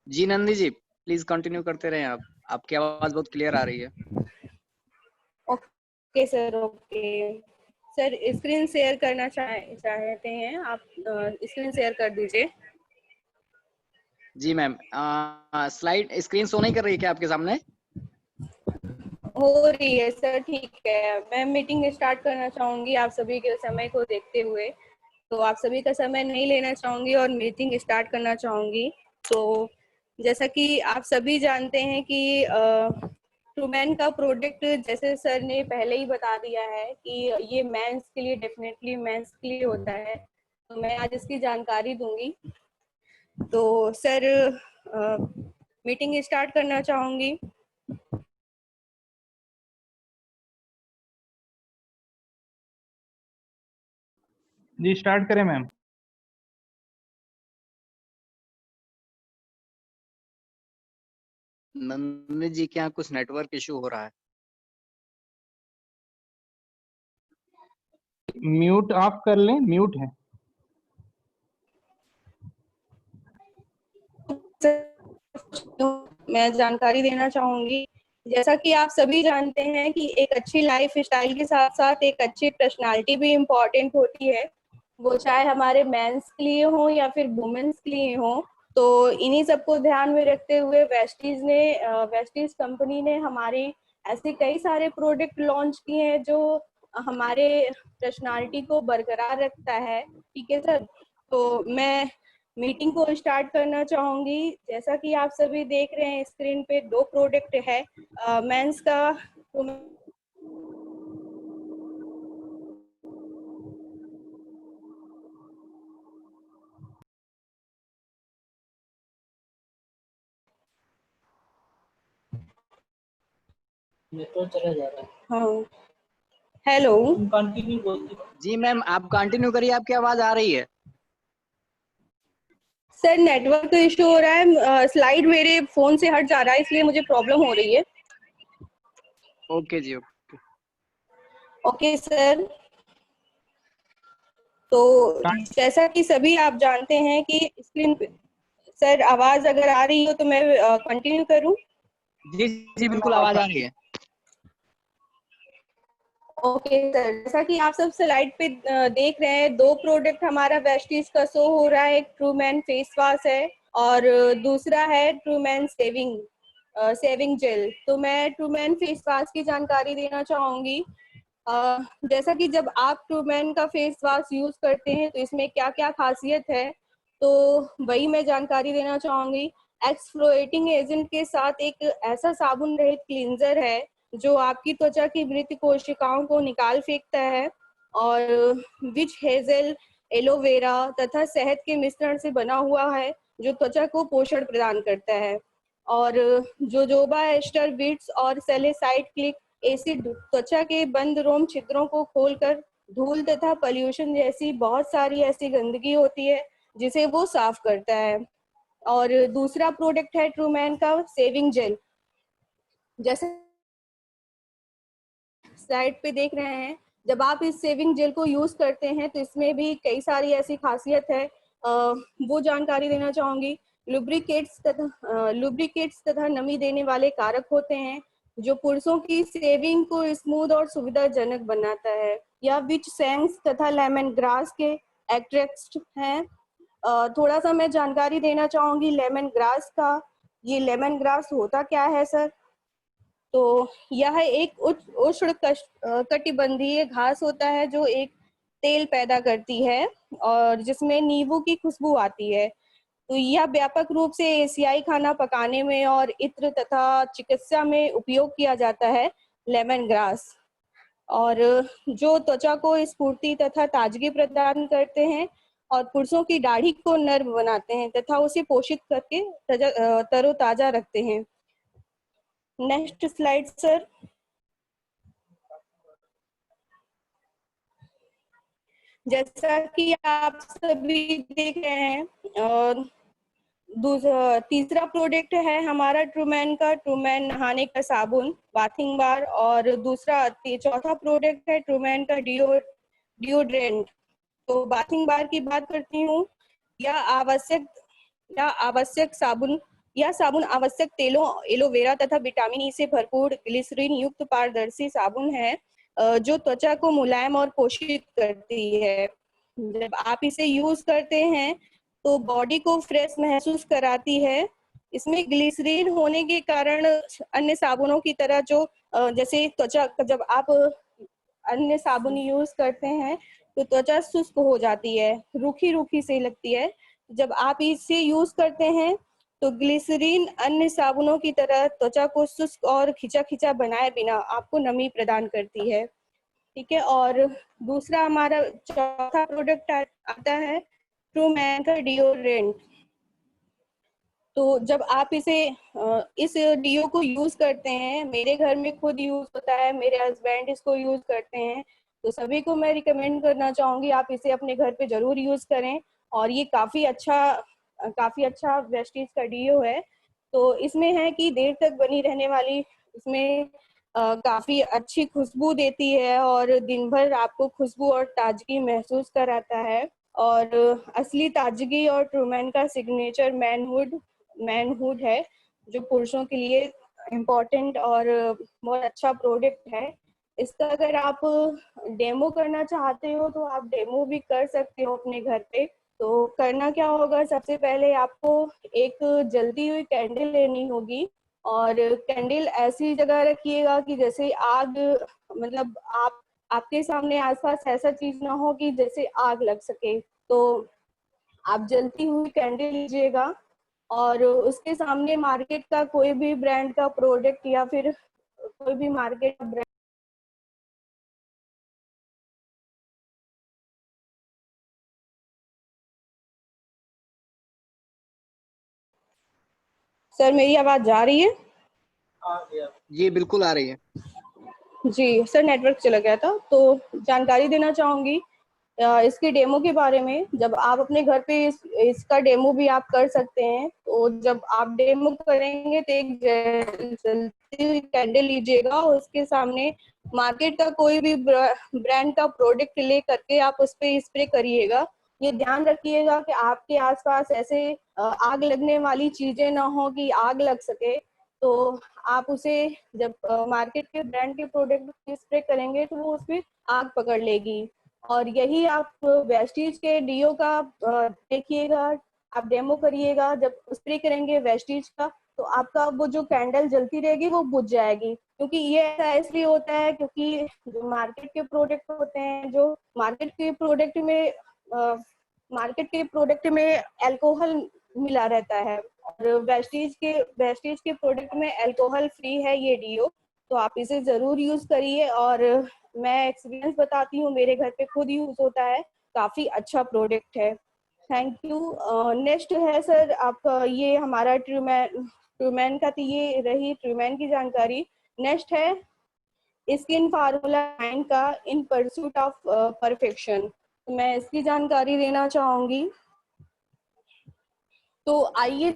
Ji Nandi ji, please continue करते रहें आप। आपकी आवाज बहुत क्लियर आ रही है। Okay sir, okay sir. Screen share करना चाहते हैं आप? स्क्रीन शेयर कर दीजिए। जी मैम, स्लाइड स्क्रीन शो नहीं कर रही है क्या आपके सामने? हो रही है सर, ठीक है। मैं मीटिंग स्टार्ट करना चाहूंगी आप सभी के समय को देखते हुए। तो आप सभी का समय नहीं लेना चाहूंगी और मीटिंग स्टार्ट करना चाहूंगी। तो जैसा कि आप सभी जानते हैं कि ट्रूमैन का प्रोडक्ट, जैसे सर ने पहले ही बता दिया है कि ये मेंस के लिए, डेफिनेटली मेंस के लिए होता है। तो मैं आज इसकी जानकारी दूंगी। तो सर, मीटिंग स्टार्ट करना चाहूंगी। जी स्टार्ट करें मैम। नंदी जी के यहाँ कुछ नेटवर्क इशू हो रहा है। म्यूट ऑफ कर लें, म्यूट है। मैं जानकारी देना चाहूंगी। जैसा कि आप सभी जानते हैं कि एक अच्छी लाइफ स्टाइल के साथ साथ एक अच्छी पर्सनालिटी भी इम्पोर्टेंट होती है, वो चाहे हमारे मेंस के लिए हो या फिर वुमेन्स के लिए हो। तो इन्हीं सबको ध्यान में रखते हुए वेस्टीज कंपनी ने हमारे ऐसे कई सारे प्रोडक्ट लॉन्च किए हैं जो हमारे पर्सनालिटी को बरकरार रखता है। ठीक है सर, तो मैं मीटिंग को स्टार्ट करना चाहूंगी। जैसा कि आप सभी देख रहे हैं स्क्रीन पे, दो प्रोडक्ट है मेंस का। नेटवर्क चला जा रहा है। हाँ, हेलो। कंटिन्यू बोलते। जी मैम, आप कंटिन्यू करिए, आपकी आवाज आ रही है। सर नेटवर्क तो इशू हो रहा है, स्लाइड मेरे फोन से हट जा रहा है, इसलिए मुझे प्रॉब्लम हो रही है। ओके जी, ओके। ओके सर, तो जैसा कि सभी आप जानते हैं कि स्क्रीन पे सर आवाज अगर आ रही हो तो मैं कंटिन्यू करूं? जी जी बिल्कुल, आवाज आ रही है। ओके सर, जैसा कि आप सब स्लाइड पे देख रहे हैं, दो प्रोडक्ट हमारा वेस्टीज का शो हो रहा है। एक ट्रूमैन फेस वॉश है और दूसरा है ट्रूमैन सेविंग जेल। तो मैं ट्रूमैन फेस वॉश की जानकारी देना चाहूंगी। जैसा कि जब आप ट्रूमैन का फेस वॉश यूज करते हैं तो इसमें क्या क्या खासियत है, तो वही मैं जानकारी देना चाहूंगी। एक्सफ्लोएटिंग एजेंट के साथ एक ऐसा साबुन रहित क्लींजर है जो आपकी त्वचा की मृत कोशिकाओं को निकाल फेंकता है, और विच हेजल, एलोवेरा तथा शहद के मिश्रण से बना हुआ है जो त्वचा को पोषण प्रदान करता है। और जोजोबा एस्टर बिट्स और सेलेसाइड क्लिक एसिड त्वचा के बंद रोम छिद्रों को खोलकर धूल तथा पॉल्यूशन जैसी बहुत सारी ऐसी गंदगी होती है जिसे वो साफ करता है। और दूसरा प्रोडक्ट है ट्रूमैन का सेविंग जेल। जैसे स्लाइड पे देख रहे हैं, जब आप इस सेविंग जेल को यूज करते हैं तो इसमें भी कई सारी ऐसी खासियत है, वो जानकारी देना चाहूंगी। लुब्रिकेट्स तथा नमी देने वाले कारक होते हैं जो पुरुषों की सेविंग को स्मूथ और सुविधाजनक बनाता है। यह विच सैंग्स तथा लेमन ग्रास के एक्सट्रैक्ट हैं। थोड़ा सा मैं जानकारी देना चाहूंगी लेमन ग्रास का। ये लेमन ग्रास होता क्या है सर? तो यह एक उष्ण कटिबंधीय घास होता है जो एक तेल पैदा करती है और जिसमें नींबू की खुशबू आती है। तो यह व्यापक रूप से एशियाई खाना पकाने में और इत्र तथा चिकित्सा में उपयोग किया जाता है लेमन ग्रास। और जो त्वचा को स्फूर्ति तथा ताजगी प्रदान करते हैं और पुरुषों की दाढ़ी को नर्म बनाते हैं तथा उसे पोषित करके तरोताजा रखते हैं। Next slide sir. जैसा कि आप सभी देख रहे हैं, और तीसरा प्रोडक्ट है हमारा ट्रूमैन का ट्रूमैन नहाने का साबुन बाथिंग बार, और चौथा प्रोडक्ट है ट्रूमैन का डिओड्रेंट। तो बाथिंग बार की बात करती हूँ। यह आवश्यक साबुन यह साबुन आवश्यक तेलों, एलोवेरा तथा विटामिन ई से भरपूर ग्लिसरीन युक्त पारदर्शी साबुन है जो त्वचा को मुलायम और पोषित करती है। जब आप इसे यूज करते हैं तो बॉडी को फ्रेश महसूस कराती है। इसमें ग्लिसरीन होने के कारण अन्य साबुनों की तरह जो जैसे त्वचा, जब आप अन्य साबुन यूज करते हैं तो त्वचा शुष्क हो जाती है, रूखी रूखी से लगती है। जब आप इसे यूज करते हैं तो ग्लिसरीन अन्य साबुनों की तरह त्वचा को शुष्क और खिंचा खिंचा बनाए बिना आपको नमी प्रदान करती है। ठीक है, और दूसरा हमारा चौथा प्रोडक्ट आता है ट्रूमैन का डिओड्रेंट। तो जब आप इस डीओ को यूज करते हैं, मेरे घर में खुद यूज होता है, मेरे हस्बैंड इसको यूज करते हैं, तो सभी को मैं रिकमेंड करना चाहूंगी आप इसे अपने घर पे जरूर यूज करें। और ये काफी अच्छा वेस्टीज का डीओ है। तो इसमें है कि देर तक बनी रहने वाली, इसमें काफी अच्छी खुशबू देती है और दिन भर आपको खुशबू और ताजगी महसूस कराता है। और असली ताजगी और ट्रूमैन का सिग्नेचर मैनहुड है जो पुरुषों के लिए इम्पोर्टेंट और बहुत अच्छा प्रोडक्ट है। इसका अगर आप डेमो करना चाहते हो तो आप डेमो भी कर सकते हो अपने घर पे। तो करना क्या होगा, सबसे पहले आपको एक जलती हुई कैंडल लेनी होगी और कैंडल ऐसी जगह रखिएगा कि जैसे आग, मतलब आपके सामने आसपास ऐसा चीज ना हो कि जैसे आग लग सके। तो आप जलती हुई कैंडल लीजिएगा और उसके सामने मार्केट का कोई भी ब्रांड का प्रोडक्ट या फिर कोई भी मार्केट ब्रांड। सर मेरी आवाज जा रही है? आ गया। जी बिल्कुल आ रही है। जी सर, नेटवर्क चला गया था। तो जानकारी देना चाहूंगी इसके डेमो के बारे में। जब आप अपने घर पे इसका डेमो भी आप कर सकते हैं। तो जब आप डेमो करेंगे तो एक जलती हुई कैंडल लीजिएगा, उसके सामने मार्केट का कोई भी ब्रांड का प्रोडक्ट ले करके आप उस पर स्प्रे करिएगा। ये ध्यान रखिएगा कि आपके आसपास ऐसे आग लगने वाली चीजें ना हो कि आग लग सके। तो आप उसे जब मार्केट के ब्रांड के प्रोडक्ट स्प्रे करेंगे तो वो उसमें आग पकड़ लेगी। और यही आप वेस्टीज के डीओ का देखिएगा, आप डेमो करिएगा। जब स्प्रे करेंगे वेस्टीज का तो आपका वो जो कैंडल जलती रहेगी वो बुझ जाएगी। क्योंकि ये ऐसा इसलिए होता है क्योंकि जो मार्केट के प्रोडक्ट होते हैं, जो मार्केट के प्रोडक्ट में अल्कोहल मिला रहता है और वेस्टीज के प्रोडक्ट में अल्कोहल फ्री है ये डीओ। तो आप इसे जरूर यूज करिए। और मैं एक्सपीरियंस बताती हूँ, मेरे घर पे खुद यूज होता है, काफी अच्छा प्रोडक्ट है। Thank you. नेक्स्ट है सर आपका, ये हमारा ट्रूमैन का, तो ये रही ट्रूमैन की जानकारी। नेक्स्ट है स्किन फार्मूला 9 का इन परसूट ऑफ परफेक्शन। मैं इसकी जानकारी देना चाहूंगी। तो आइए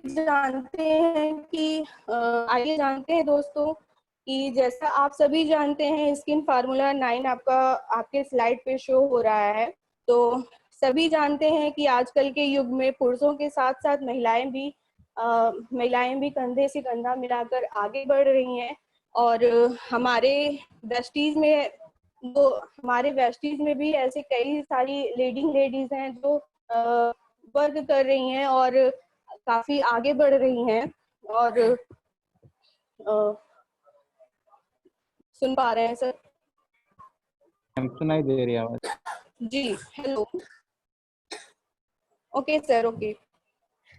जानते हैं दोस्तों कि जैसा आप सभी जानते हैं स्किन फार्मूला 9 आपके स्लाइड पे शो हो रहा है। तो सभी जानते हैं कि आजकल के युग में पुरुषों के साथ साथ महिलाएं भी कंधे से कंधा मिलाकर आगे बढ़ रही हैं। और हमारे वेस्टीज में भी ऐसे कई सारी लीडिंग लेडीज हैं जो वर्क कर रही हैं और काफी आगे बढ़ रही हैं। और सुन पा रहे हैं सर? मैम सुनाई दे रही है आवाज। जी हेलो। Okay sir, okay.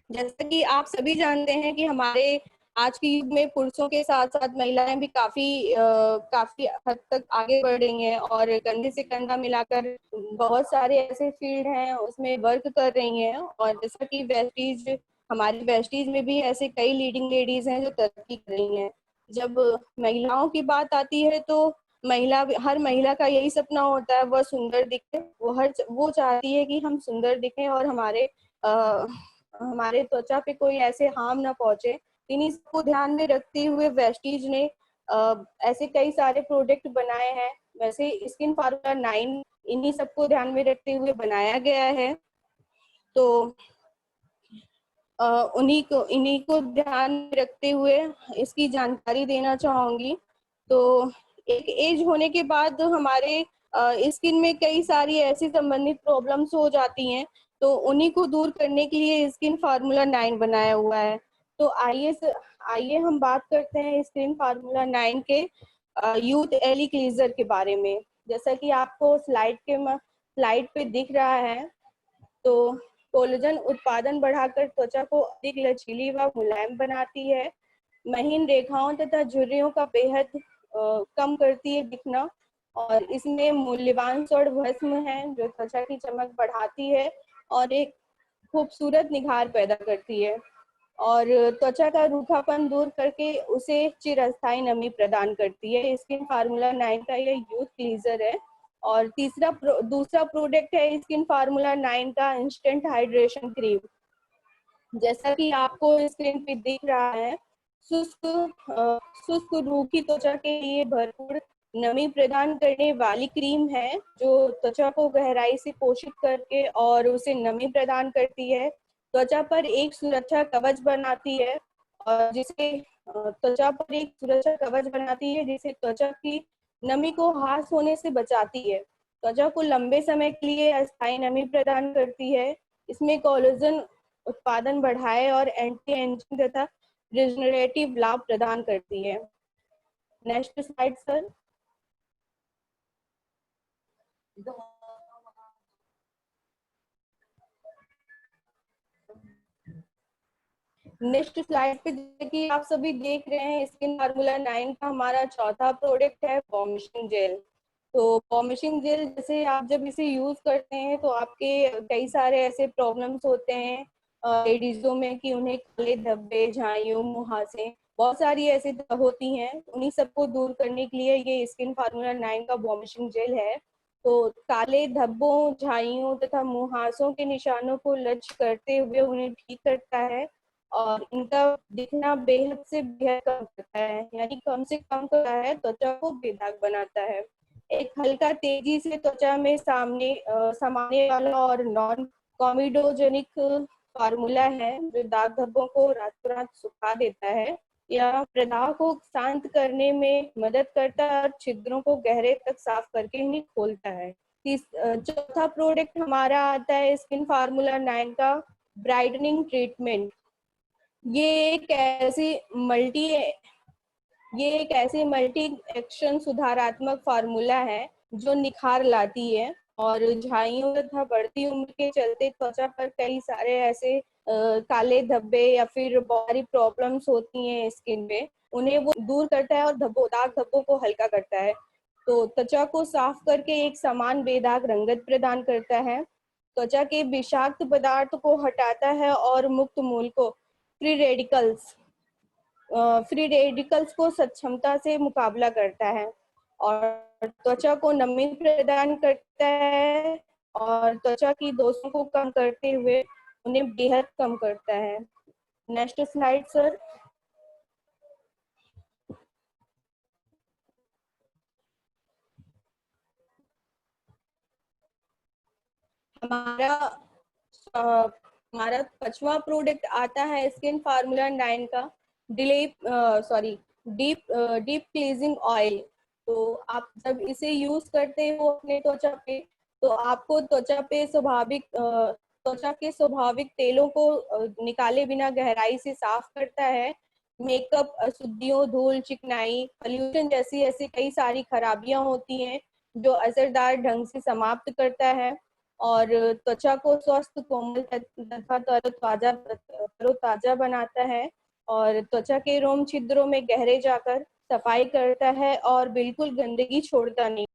जैसा कि आप सभी जानते हैं कि हमारे आज के युग में पुरुषों के साथ साथ महिलाएं भी काफी हद तक आगे बढ़ रही हैं और कंधे से कंधा मिलाकर बहुत सारे ऐसे फील्ड हैं उसमें वर्क कर रही हैं। और जैसा कि हमारी वेस्टीज में भी ऐसे कई लीडिंग लेडीज हैं जो तरक्की कर रही हैं। जब महिलाओं की बात आती है तो हर महिला का यही सपना होता है, वह सुंदर दिखे। वो चाहती है कि हम सुंदर दिखें और हमारे त्वचा पे कोई ऐसे हार्म ना पहुंचे। इन्हीं को ध्यान में रखते हुए वेस्टीज ने ऐसे कई सारे प्रोडक्ट बनाए हैं। वैसे स्किन फार्मूला 9 इन्हीं सबको ध्यान में रखते हुए बनाया गया है। तो इन्हीं को ध्यान में रखते हुए इसकी जानकारी देना चाहूंगी। तो एक एज होने के बाद हमारे स्किन में कई सारी ऐसी संबंधित प्रॉब्लम्स हो जाती हैं, तो उन्हीं को दूर करने के लिए स्किन फार्मूला 9 बनाया हुआ है। तो आइए हम बात करते हैं स्किन फार्मूला 9 के यूथ एली क्लीजर के बारे में। जैसा कि आपको स्लाइड पे दिख रहा है, तो कोलेजन उत्पादन बढ़ाकर त्वचा को अधिक लचीली व मुलायम बनाती है, महीन रेखाओं तथा झुर्रियों का बेहद कम करती है दिखना, और इसमें मूल्यवान स्वर्ण भस्म है जो त्वचा की चमक बढ़ाती है और एक खूबसूरत निखार पैदा करती है, और त्वचा का रूखापन दूर करके उसे चिरस्थायी नमी प्रदान करती है। स्किन फार्मूला 9 का यह यूथ क्लीजर है। और दूसरा प्रोडक्ट है स्किन फार्मूला 9 का इंस्टेंट हाइड्रेशन क्रीम। जैसा कि आपको स्क्रीन पे दिख रहा है, शुष्क रूखी त्वचा के लिए भरपूर नमी प्रदान करने वाली क्रीम है जो त्वचा को गहराई से पोषित करके और उसे नमी प्रदान करती है, त्वचा पर एक सुरक्षा कवच बनाती है, और जिसे त्वचा की नमी को ह्रास होने से बचाती है, त्वचा को लंबे समय के लिए अस्थायी नमी प्रदान करती है। इसमें कोलेजन उत्पादन बढ़ाए और एंटी एजिंग तथा रिजनरेटिव लाभ प्रदान करती है। Next slide sir. Next slide पे जैसे कि आप सभी देख रहे हैं, स्किन फार्मूला 9 का हमारा चौथा प्रोडक्ट है वॉर्मिशिंग जेल। तो वॉर्मिशिंग जेल जैसे आप जब इसे यूज करते हैं तो आपके कई सारे ऐसे प्रॉब्लम्स होते हैं लेडीजों में कि उन्हें काले धब्बे, झाइयों, मुहासे, बहुत सारी ऐसी होती हैं। उन्हीं सबको दूर करने के लिए ये स्किन फार्मूला 9 का वॉर्मिशिंग जेल है। तो काले धब्बों, झाइयों तथा मुहासों के निशानों को लक्ष्य करते हुए उन्हें ठीक करता है और इनका दिखना बेहद से बेहद कम करता है, यानी कम से कम करता है, त्वचा को बेदाग बनाता है। एक हल्का तेजी से त्वचा में समाने वाला और नॉन कॉमिडोजेनिक फार्मूला है जो दाग धब्बों को रातों रात सुखा देता है या प्रदाह को शांत करने में मदद करता है और छिद्रों को गहरे तक साफ करके इन्हें खोलता है। चौथा प्रोडक्ट हमारा आता है स्किन फार्मूला 9 का ब्राइटनिंग ट्रीटमेंट। ये एक ऐसी मल्टी एक्शन सुधारात्मक फार्मूला है जो निखार लाती है और झाइयों तथा बढ़ती उम्र के चलते त्वचा पर कई सारे ऐसे काले धब्बे या फिर बहुत सारी प्रॉब्लम्स होती हैं स्किन पे, उन्हें वो दूर करता है और दाग धब्बों को हल्का करता है। तो त्वचा को साफ करके एक समान बेदाग रंगत प्रदान करता है, त्वचा के विषाक्त पदार्थ को हटाता है और मुक्त मूल को फ्री रेडिकल्स को सक्षमता से मुकाबला करता है और त्वचा को नमी प्रदान करता है और त्वचा की दोषों को कम करते हुए उन्हें बेहद कम करता है। Next slide sir. हमारा पांचवा प्रोडक्ट आता है स्किन फार्मूला 9 का डीप क्लीजिंग ऑयल। तो आप जब इसे यूज करते हो अपने त्वचा पे, तो आपको त्वचा के स्वाभाविक तेलों को निकाले बिना गहराई से साफ करता है। मेकअप अशुद्धियों, धूल, चिकनाई, पॉल्यूशन जैसी ऐसी कई सारी खराबियां होती हैं जो असरदार ढंग से समाप्त करता है और त्वचा को स्वस्थ, कोमल तथा तरोताजा बनाता है और त्वचा के रोम छिद्रों में गहरे जाकर सफाई करता है और बिल्कुल गंदगी छोड़ता नहीं।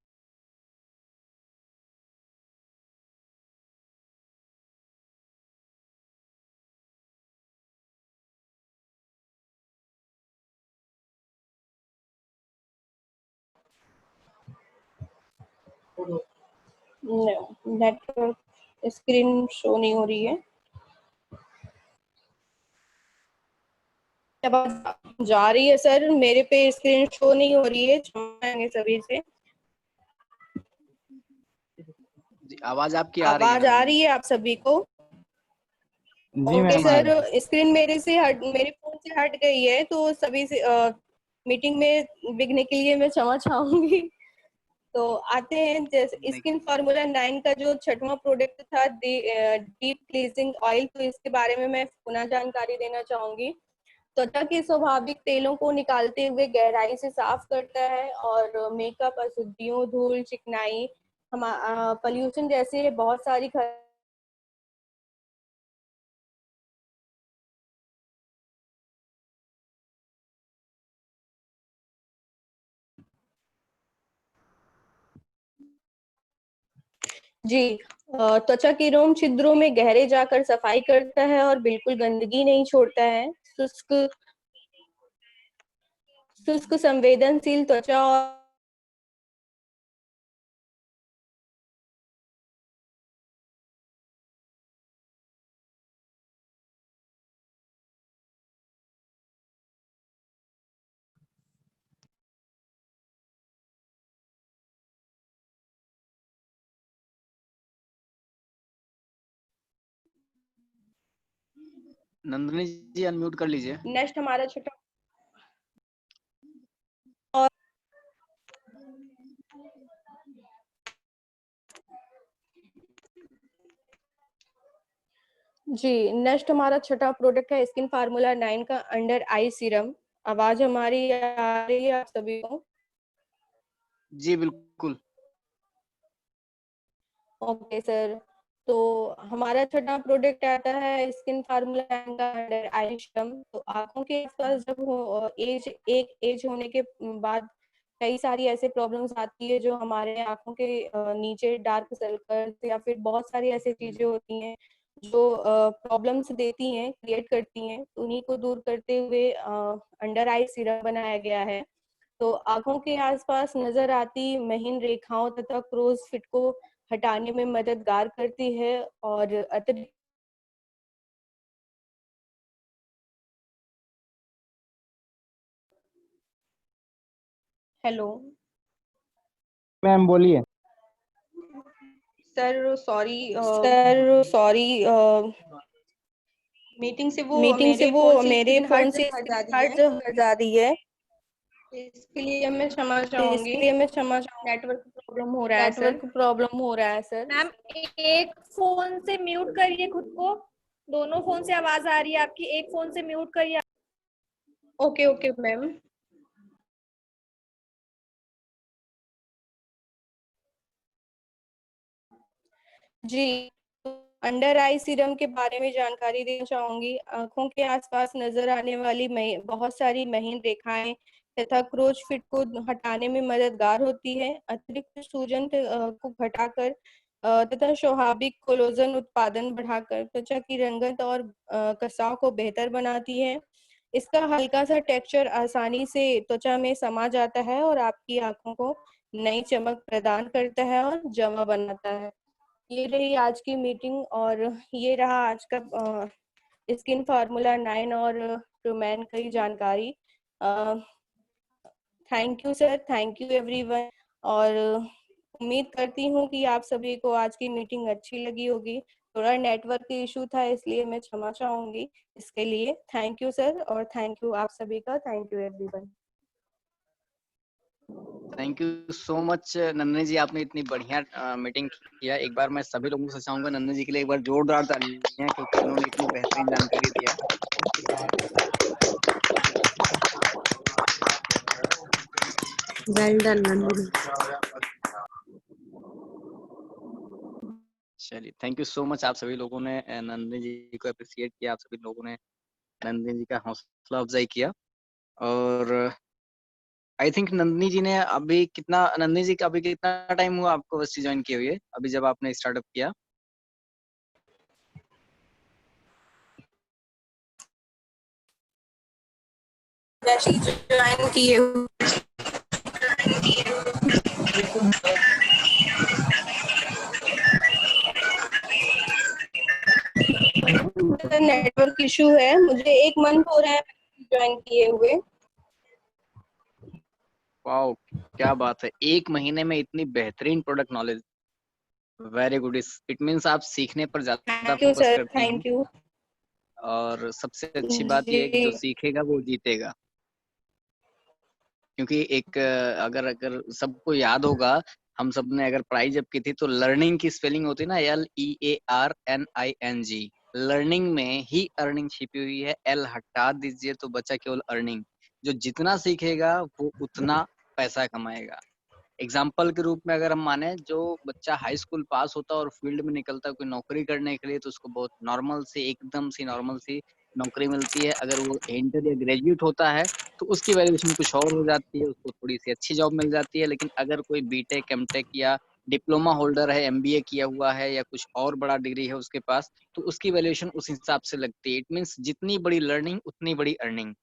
नेटवर्क स्क्रीन शो नहीं हो रही है। आवाज जा रही है सर, मेरे पे स्क्रीन शो नहीं हो रही है, क्षमा सभी से। आवाज आपकी आ रही है। आवाज आ रही है आप सभी को? जी ओके मैम आ सर, रहा है। स्क्रीन मेरे फोन से हट गई है, तो सभी से मीटिंग में बिगने के लिए मैं क्षमा चाहूंगी। तो आते हैं, जैसे नहीं, स्किन फार्मूला 9 का जो छठवां प्रोडक्ट था डीप क्लींजिंग ऑयल, तो इसके बारे में मैं पुनः जानकारी देना चाहूंगी। त्वचा के स्वाभाविक तेलों को निकालते हुए गहराई से साफ करता है और मेकअप, अशुद्धियों, धूल, चिकनाई, हम पॉल्यूशन जैसे बहुत सारी जी, त्वचा के रोम छिद्रों में गहरे जाकर सफाई करता है और बिल्कुल गंदगी नहीं छोड़ता है। शुष्क शुष्क संवेदनशील त्वचा और नंदिनी जी अनम्यूट कर लीजिए। नेक्स्ट हमारा छोटा जी, नेक्स्ट हमारा छठा प्रोडक्ट है स्किन फार्मूला 9 का अंडर आई सीरम। आवाज हमारी आ रही है आप सभी को? जी बिल्कुल। ओके सर, तो हमारा छठा प्रोडक्ट आता है स्किन फार्मूला 9 का अंडर आई सीरम। तो आंखों के आसपास जब एज होने के बाद कई सारी ऐसे प्रॉब्लम्स आती है जो हमारे आंखों के नीचे डार्क सर्कल्स या फिर बहुत सारी ऐसी चीजें होती हैं जो प्रॉब्लम्स देती हैं, क्रिएट करती हैं। तो उन्हीं को दूर करते हुए अंडर आई सीरम बनाया गया है। तो आंखों के आसपास नजर आती महीन रेखाओं तथा क्रोज फिट को हटाने में मददगार करती है और अतिरिक्त हेलो मैम बोलिए। सर, सॉरी, मीटिंग से वो मेरे फोन से हट जा रही है। इसके लिए मैं क्षमा चाहूंगी। नेटवर्क प्रॉब्लम हो रहा है सर। मैम एक फोन से म्यूट करिए खुद को। दोनों फोन से आवाज आ रही है आपकी, एक फोन से म्यूट करिए। Okay okay ma'am. जी, अंडर आई सीरम के बारे में जानकारी देना चाहूंगी। आंखों के आसपास नजर आने वाली बहुत सारी महीन रेखाएं तथा क्रोच फिट को हटाने में मददगार होती है। अतिरिक्त सूजन को घटाकर तथा स्वाभाविक कोलेजन उत्पादन बढ़ाकर त्वचा की रंगत और कसाव को बेहतर बनाती है। इसका हल्का सा टेक्सचर आसानी से त्वचा में समा जाता है और आपकी आंखों को नई चमक प्रदान करता है और जमा बनाता है। ये रही आज की मीटिंग और ये रहा आज का स्किन फार्मूला 9 और ट्रूमैन की जानकारी। Thank you sir, thank you everyone. और उम्मीद करती हूँ कि आप सभी को आज की मीटिंग अच्छी लगी होगी। थोड़ा नेटवर्क इशू था इसलिए मैं क्षमा चाहूंगी इसके लिए। थैंक यू सर और थैंक यू आप सभी का। Thank you everyone. Thank you so much Nandini ji, आपने इतनी बढ़िया मीटिंग किया। एक बार मैं सभी लोगों से चाहूंगा नंदिनी जी के लिए एक बार जोरदार तालियां, क्योंकि उन्होंने इतनी बेहतरीन जानकारी दिया। Well done Nandini. चलिए, थैंक यू सो मच। आप सभी लोगों ने नंदिनी जी को अप्रिशिएट किया, आप सभी लोगों ने नंदिनी जी का हौसला अफजाई किया। और आई थिंक नंदिनी जी का अभी कितना टाइम हुआ आपको वेस्टी ज्वाइन किए हुए, अभी जब आपने स्टार्टअप किया? ज्वाइन किए नेटवर्क इशू है, मुझे 1 मंथ हो रहा है ज्वाइन किए हुए। वाओ, क्या बात है, 1 महीने में इतनी बेहतरीन product knowledge. Very good. It means आप सीखने पर ज्यादा थैंक यू फोकस सर, करती हैं। Thank you. और सबसे अच्छी बात यह है कि जो जी सीखेगा वो जीतेगा। क्योंकि एक अगर अगर सबको याद होगा, हम सब ने अगर पढ़ाई जब की थी तो लर्निंग की स्पेलिंग होती है ना LEARNING। लर्निंग में ही अर्निंग छिपी हुई है, एल हटा दीजिए तो बचा केवल अर्निंग। जो जितना सीखेगा वो उतना पैसा कमाएगा। एग्जाम्पल के रूप में अगर हम माने, जो बच्चा हाई स्कूल पास होता है और फील्ड में निकलता है कोई नौकरी करने के लिए, तो उसको बहुत नॉर्मल सी, एकदम सी नॉर्मल सी नौकरी मिलती है। अगर वो इंटर या ग्रेजुएट होता है तो उसकी वैल्यूएशन कुछ और हो जाती है, उसको थोड़ी सी अच्छी जॉब मिल जाती है। लेकिन अगर कोई बीटेक, एमटेक या डिप्लोमा होल्डर है, एमबीए किया हुआ है या कुछ और बड़ा डिग्री है उसके पास, तो उसकी वैल्यूएशन उस हिसाब से लगती है। इट मीन्स जितनी बड़ी लर्निंग उतनी बड़ी अर्निंग।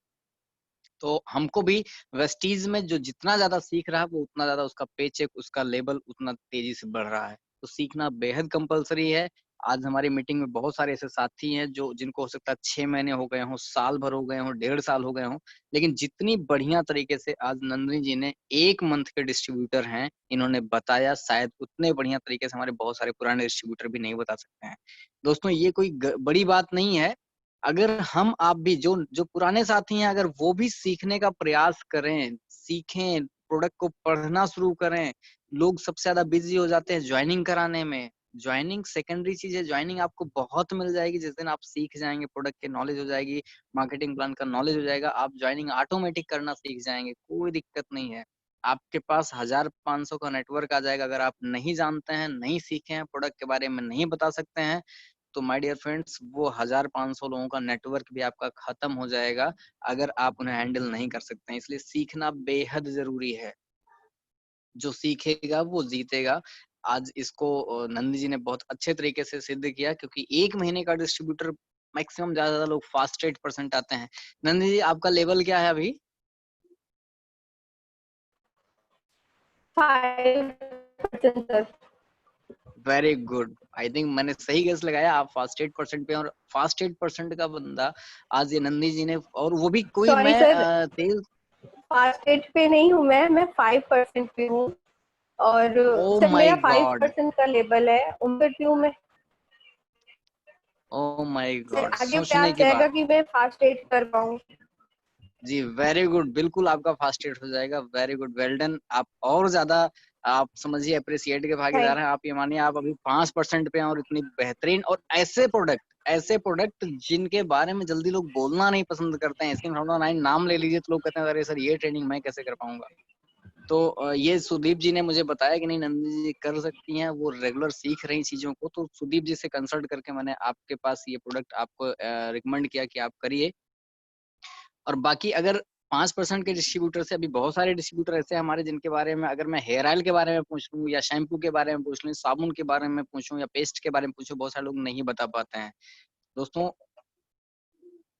तो हमको भी वेस्टीज में जो जितना ज्यादा सीख रहा है वो उतना ज्यादा उसका पे चेक, उसका लेवल उतना तेजी से बढ़ रहा है। तो सीखना बेहद कंपलसरी है। आज हमारी मीटिंग में बहुत सारे ऐसे साथी हैं जो जिनको हो सकता है 6 महीने हो गए हों, साल भर हो गए हों, 1.5 साल हो गए हों, लेकिन जितनी बढ़िया तरीके से आज नंदिनी जी ने 1 मंथ के डिस्ट्रीब्यूटर हैं इन्होंने बताया, शायद उतने बढ़िया तरीके से हमारे बहुत सारे पुराने डिस्ट्रीब्यूटर भी नहीं बता सकते हैं। दोस्तों ये कोई बड़ी बात नहीं है। अगर हम आप भी जो जो पुराने साथी हैं, अगर वो भी सीखने का प्रयास करें, सीखें, प्रोडक्ट को पढ़ना शुरू करें। लोग सबसे ज्यादा बिजी हो जाते हैं ज्वाइनिंग कराने में। ज्वाइनिंग सेकेंडरी चीज है, ज्वाइनिंग आपको बहुत मिल जाएगी जिस दिन आप सीख जाएंगे, प्रोडक्ट की नॉलेज हो जाएगी, मार्केटिंग प्लान का नॉलेज हो जाएगा, आप ज्वाइनिंग ऑटोमेटिक करना सीख जाएंगे, कोई दिक्कत नहीं है। आपके पास 1500 का नेटवर्क आ जाएगा। अगर आप नहीं जानते हैं, नहीं सीखे हैं, प्रोडक्ट के बारे में नहीं बता सकते हैं, तो माय डियर फ्रेंड्स वो 1500 लोगों का नेटवर्क भी आपका खत्म हो जाएगा अगर आप उन्हें हैंडल नहीं कर सकते हैं। इसलिए सीखना बेहद जरूरी है। जो सीखेगा वो जीतेगा। आज इसको नंदी जी ने बहुत अच्छे तरीके से सिद्ध किया, क्योंकि 1 महीने का डिस्ट्रीब्यूटर मैक्सिमम ज्यादा लोग फास्ट 8% आते हैं। नंदी जी आपका लेवल क्या है अभी? 5% sir. Very good. I think मैंने सही गेस लगाया, आप फास्ट 8% पे। और फास्ट 8% का बंदा आज ये नंदी जी ने, और वो भी कोई सॉरी मैं सर, तेज। फास्ट एड पे नहीं हूँ मैं 5% पे हूँ। और ओ सर माय मेरा गॉड, 5% का लेवल है, उन पर क्यों मैं। ओ माय सर गॉड, आगे सोचने प्रयास की रहेगा बात। कि मैं फास्ट एड कर पाऊँ। जी वेरी गुड, बिल्कुल आपका फास्ट एड हो जाएगा। Very good, well done. आप और ज्यादा, आप समझिए अप्रिसिएट के भागीदार थैंक हैं। आप ये मानिए आप अभी 5% पे हैं, और इतनी बेहतरीन और ऐसे प्रोडक्ट जिनके बारे में जल्दी लोग बोलना नहीं पसंद करते हैं। स्किन फार्मुला 9 नाम ले लीजिए तो लोग कहते हैं अरे सर ये ट्रेनिंग मैं कैसे कर पाऊंगा। तो ये सुदीप जी ने मुझे बताया कि नहीं नंदिनी जी कर सकती हैं, वो रेगुलर सीख रही चीजों को। तो सुदीप जी से कंसल्ट करके मैंने आपके पास ये प्रोडक्ट आपको रिकमेंड किया कि आप करिए। और बाकी अगर 5% के डिस्ट्रीब्यूटर से, अभी बहुत सारे डिस्ट्रीब्यूटर ऐसे हैं हमारे जिनके बारे में अगर मैं हेयर ऑयल के बारे में पूछ लूँ, या शैम्पू के बारे में पूछ लूँ, साबुन के बारे में पूछूं, या पेस्ट के बारे में पूछूं, बहुत सारे लोग नहीं बता पाते हैं। दोस्तों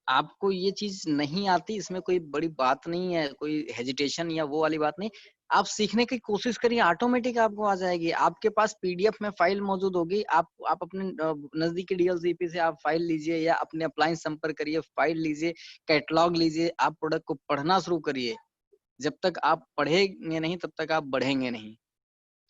आपको ये चीज नहीं आती, इसमें कोई बड़ी बात नहीं है, कोई हेजिटेशन या वो वाली बात नहीं। आप सीखने की कोशिश करिए, ऑटोमेटिक आपको आ जाएगी। आपके पास पीडीएफ में फाइल मौजूद होगी, आप अपने नजदीकी डीएलसीपी से आप फाइल लीजिए, या अपने अप्लायंस संपर्क करिए, फाइल लीजिए, कैटलॉग लीजिए, आप प्रोडक्ट को पढ़ना शुरू करिए। जब तक आप पढ़ेंगे नहीं तब तक आप बढ़ेंगे नहीं।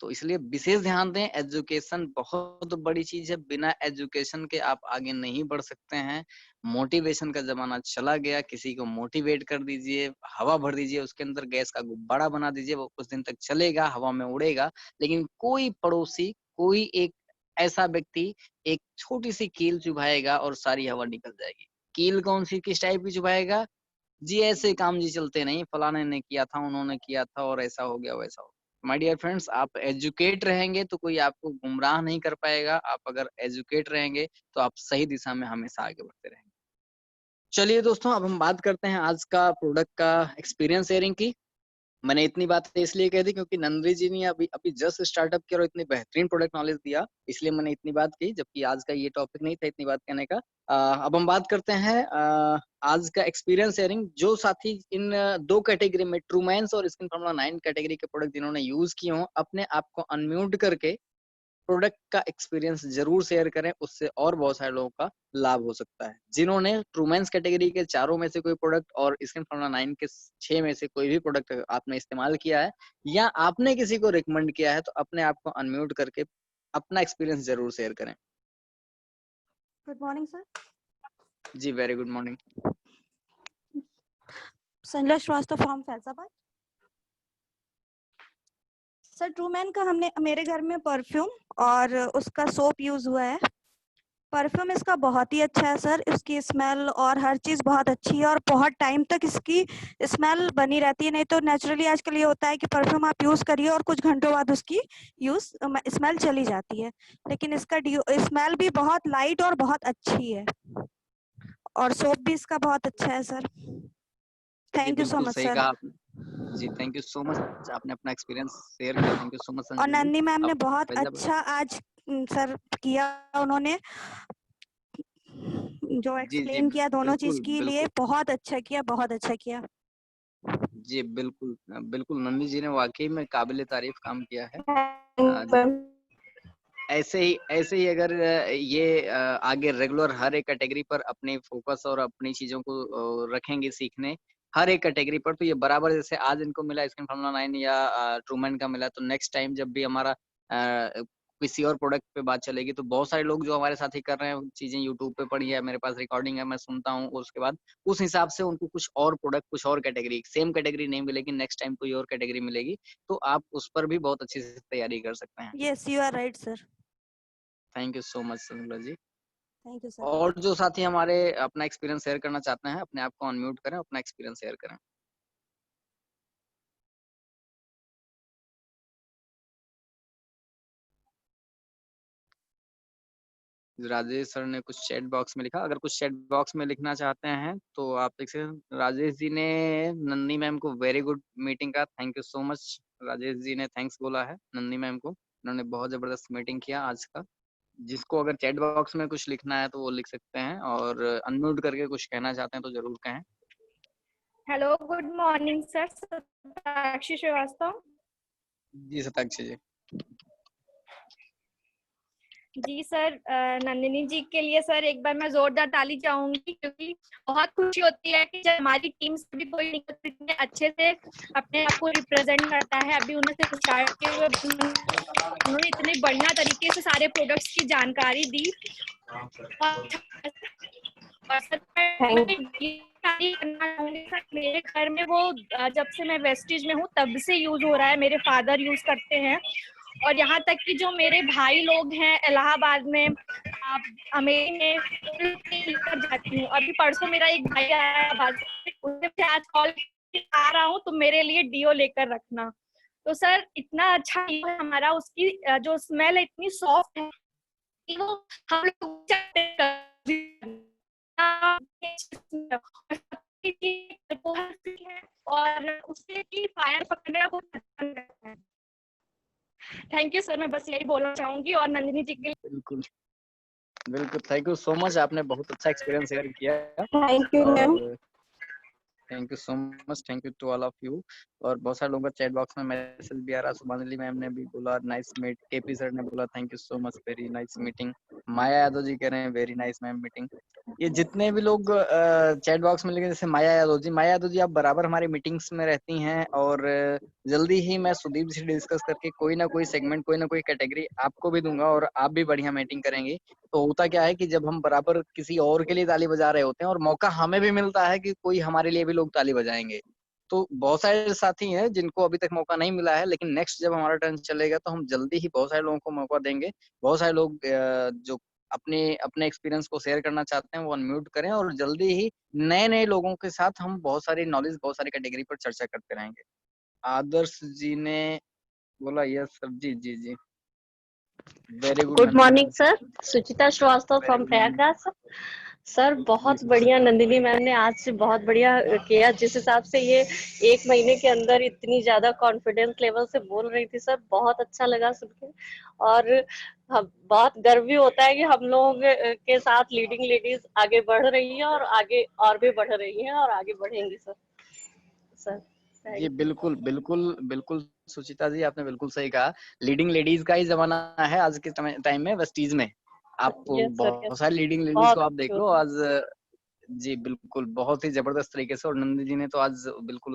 तो इसलिए विशेष ध्यान दें, एजुकेशन बहुत बड़ी चीज है। बिना एजुकेशन के आप आगे नहीं बढ़ सकते हैं। मोटिवेशन का जमाना चला गया। किसी को मोटिवेट कर दीजिए, हवा भर दीजिए उसके अंदर, गैस का गुब्बारा बना दीजिए, वो कुछ दिन तक चलेगा, हवा में उड़ेगा। लेकिन कोई पड़ोसी, कोई एक ऐसा व्यक्ति एक छोटी सी कील चुभाएगा और सारी हवा निकल जाएगी। कील कौन सी, किस टाइप की चुभाएगा? जी ऐसे काम जी चलते नहीं, फलाने ने किया था, उन्होंने किया था, और ऐसा हो गया, वैसा हो गया। माय डियर फ्रेंड्स, आप एजुकेट रहेंगे तो कोई आपको गुमराह नहीं कर पाएगा। आप अगर एजुकेट रहेंगे तो आप सही दिशा में हमेशा आगे बढ़ते रहेंगे। चलिए दोस्तों, अब हम बात करते हैं आज का प्रोडक्ट का एक्सपीरियंस शेयरिंग की। मैंने इतनी बात इसलिए कह दी क्योंकि नंदी जी ने अभी अभी जस्ट स्टार्टअप किया और इतनी बेहतरीन प्रोडक्ट नॉलेज दिया, इसलिए मैंने इतनी बात की, जबकि आज का ये टॉपिक नहीं था इतनी बात कहने का। अब हम बात करते हैं आज का एक्सपीरियंस शेयरिंग। जो साथी इन दो कैटेगरी में, ट्रूमैंस और स्किन फार्मुला 9 कैटेगरी के प्रोडक्ट जिन्होंने यूज किए हों, अपने आप को अनम्यूट करके प्रोडक्ट का एक्सपीरियंस जरूर शेयर करें, उससे और बहुत सारे लोगों का लाभ हो सकता है। जिन्होंने ट्रूमेंस कैटेगरी के चारों में से कोई प्रोडक्ट और स्किन फार्मुला 9 के 6 में से कोई भी प्रोडक्ट आपने इस्तेमाल किया है, या आपने किसी को रिकमेंड किया है, तो अपने आप को अनम्यूट करके अपना एक्सपीरियंस जरूर शेयर करें। Good morning sir. जी very good morning. Sanjay Srivastava from Faizabad. Sir Truman का हमने मेरे घर में परफ्यूम और उसका सोप यूज हुआ है। परफ्यूम इसका बहुत ही अच्छा है सर, इसकी स्मेल और हर चीज बहुत अच्छी है और बहुत टाइम तक इसकी स्मेल बनी रहती है। नहीं तो नेचुरली आजकल ये होता है कि परफ्यूम आप यूज करिए और कुछ घंटों बाद उसकी स्मेल चली जाती है, लेकिन इसका स्मेल भी बहुत लाइट और बहुत अच्छी है और सोप भी इसका बहुत अच्छा है सर। जी थैंक यू सो बिल्कुल मच सही सर। कहा आपने। जी थैंक यू सो मच, आपने अपना एक्सपीरियंस शेयर किया। थैंक यू सो मच और संजू जी। नंदी मैम ने आप बहुत फैजाबाद। अच्छा आज सर किया, उन्होंने जो जी एक्सप्लेन किया दोनों चीज बिल्कुल के लिए बिल्कुल। बहुत अच्छा किया, बहुत अच्छा किया। जी बिल्कुल बिल्कुल, नंदी जी ने वाकई में काबिले तारीफ काम किया है। ऐसे ही अगर ये आगे रेगुलर हर एक कैटेगरी पर अपनी फोकस और अपनी चीजों को रखेंगे सीखने हर एक कैटेगरी पर, तो ये बराबर जैसे आज इनको मिला स्किन फार्मूला 9 या ट्रूमैन का मिला, तो नेक्स्ट टाइम जब भी हमारा किसी और प्रोडक्ट पे बात चलेगी तो बहुत सारे लोग जो हमारे साथ ही कर रहे हैं चीजें यूट्यूब पे पड़ी है, मेरे पास रिकॉर्डिंग है, मैं सुनता हूँ, और उसके बाद उस हिसाब से उनको कुछ और प्रोडक्ट कुछ और कैटेगरी सेम कैटेगरी नहीं मिलेगी, नेक्स्ट टाइम कोई और कैटेगरी मिलेगी, तो आप उस पर भी बहुत अच्छी से तैयारी कर सकते हैं। Yes you are right sir. Thank you so much Sangla ji. Thank you sir. और जो साथी हमारे अपना एक्सपीरियंस शेयर करना चाहते हैं अपने आप को अनम्यूट करें, अपना एक्सपीरियंस शेयर करें। राजेश सर ने कुछ चैट बॉक्स में लिखा, अगर कुछ चैट बॉक्स में लिखना चाहते हैं तो आप देख सकते हैं। राजेश जी ने नंदी मैम को वेरी गुड मीटिंग का thank you so much. Rajesh ji ने थैंक्स बोला है नंदी मैम को, उन्होंने बहुत जबरदस्त मीटिंग किया आज का। जिसको अगर चैट बॉक्स में कुछ लिखना है तो वो लिख सकते हैं, और अनम्यूट करके कुछ कहना चाहते हैं तो जरूर कहें। हेलो गुड मॉर्निंग सर, साक्षी श्रीवास्तव। जी सताक्षी जी। जी सर, नंदिनी जी के लिए सर एक बार मैं जोरदार ताली चाहूंगी, क्योंकि बहुत खुशी होती है कि जब हमारी टीम से भी कोई इतने अच्छे से अपने आप को रिप्रेजेंट करता है। अभी उन्होंने सिर्फ स्टार्ट किए हुए, उन्होंने इतने बढ़िया तरीके से सारे प्रोडक्ट्स की जानकारी दी। और सर मैं ये करना चाहूंगी सर, मेरे घर में वो जब से मैं वेस्टीज में हूँ तब से यूज हो रहा है, मेरे फादर यूज करते हैं, और यहाँ तक कि जो मेरे भाई लोग हैं इलाहाबाद में, अमेठी में, लेकर जाती हूँ। अभी परसों मेरा एक भाई आया उससे आज कॉल आ रहा हूँ तो मेरे लिए डीओ लेकर रखना। तो सर इतना अच्छा डीओ है हमारा, उसकी जो स्मेल है इतनी सॉफ्ट है कि वो हम लोग और उससे की फायर पकड़ने को है। थैंक यू सर, मैं बस यही बोलना चाहूंगी। और नंदिनी जी के लिए बिल्कुल बिल्कुल थैंक यू सो मच, आपने बहुत अच्छा एक्सपीरियंस शेयर किया। Thank you ma'am. और thank you so much, thank you to all of you. और बहुत सारे लोगों का चैट बॉक्स में मैसेज भी आ रहा है। सुभानली मैम ने भी बोला नाइस मीट, केपी सर ने बोला thank you so much, very nice meeting. Maya Yadav ji कह रहे हैं वेरी नाइस मैम मीटिंग। ये जितने भी लोग चैट बॉक्स में लिखे, जैसे माया यादव जी आप बराबर हमारी मीटिंग्स में रहती हैं, और जल्दी ही मैं सुदीप जी से डिस्कस करके कोई ना कोई सेगमेंट कोई ना कोई कैटेगरी आपको भी दूंगा और आप भी बढ़िया मीटिंग करेंगे। तो होता क्या है कि जब हम बराबर किसी और के लिए ताली बजा रहे होते हैं और मौका हमें भी मिलता है कि कोई हमारे लिए भी लोग ताली बजाएंगे, तो बहुत सारे साथी हैं जिनको अभी तक मौका नहीं मिला है, लेकिन नेक्स्ट जब हमारा टर्न चलेगा तो हम जल्दी ही बहुत सारे लोगों को मौका देंगे। बहुत सारे लोग जो अपने अपने एक्सपीरियंस को शेयर करना चाहते हैं वो अनम्यूट करें, और जल्दी ही नए नए लोगों के साथ हम बहुत सारी नॉलेज बहुत सारी कैटेगरी पर चर्चा करते रहेंगे। आदर्श जी ने बोला यस सर। जी जी जी very good good morning sir, Suchita Srivastava very from good morning. Prayagraj. Sir बहुत बढ़िया नंदिनी मैम ने आज से बहुत बढ़िया किया। जिस हिसाब से ये 1 महीने के अंदर इतनी ज्यादा कॉन्फिडेंस लेवल से बोल रही थी सर, बहुत अच्छा लगा सुन के। और बहुत गर्व भी होता है कि हम लोगों के साथ लीडिंग लेडीज आगे बढ़ रही है और आगे और भी बढ़ रही है और आगे बढ़ेंगी सर। सर जी बिल्कुल बिल्कुल बिल्कुल सुचिता जी, आपने बिल्कुल सही कहा। लीडिंग लेडीज का ही जमाना है आज के टाइम में वेस्टीज में। आप यस सर, बहुत सारी लीडिंग लेडीज बहुत को आप देख लो आज। जी बिल्कुल, बहुत ही जबरदस्त तरीके से। और नंदिनी जी ने तो आज बिल्कुल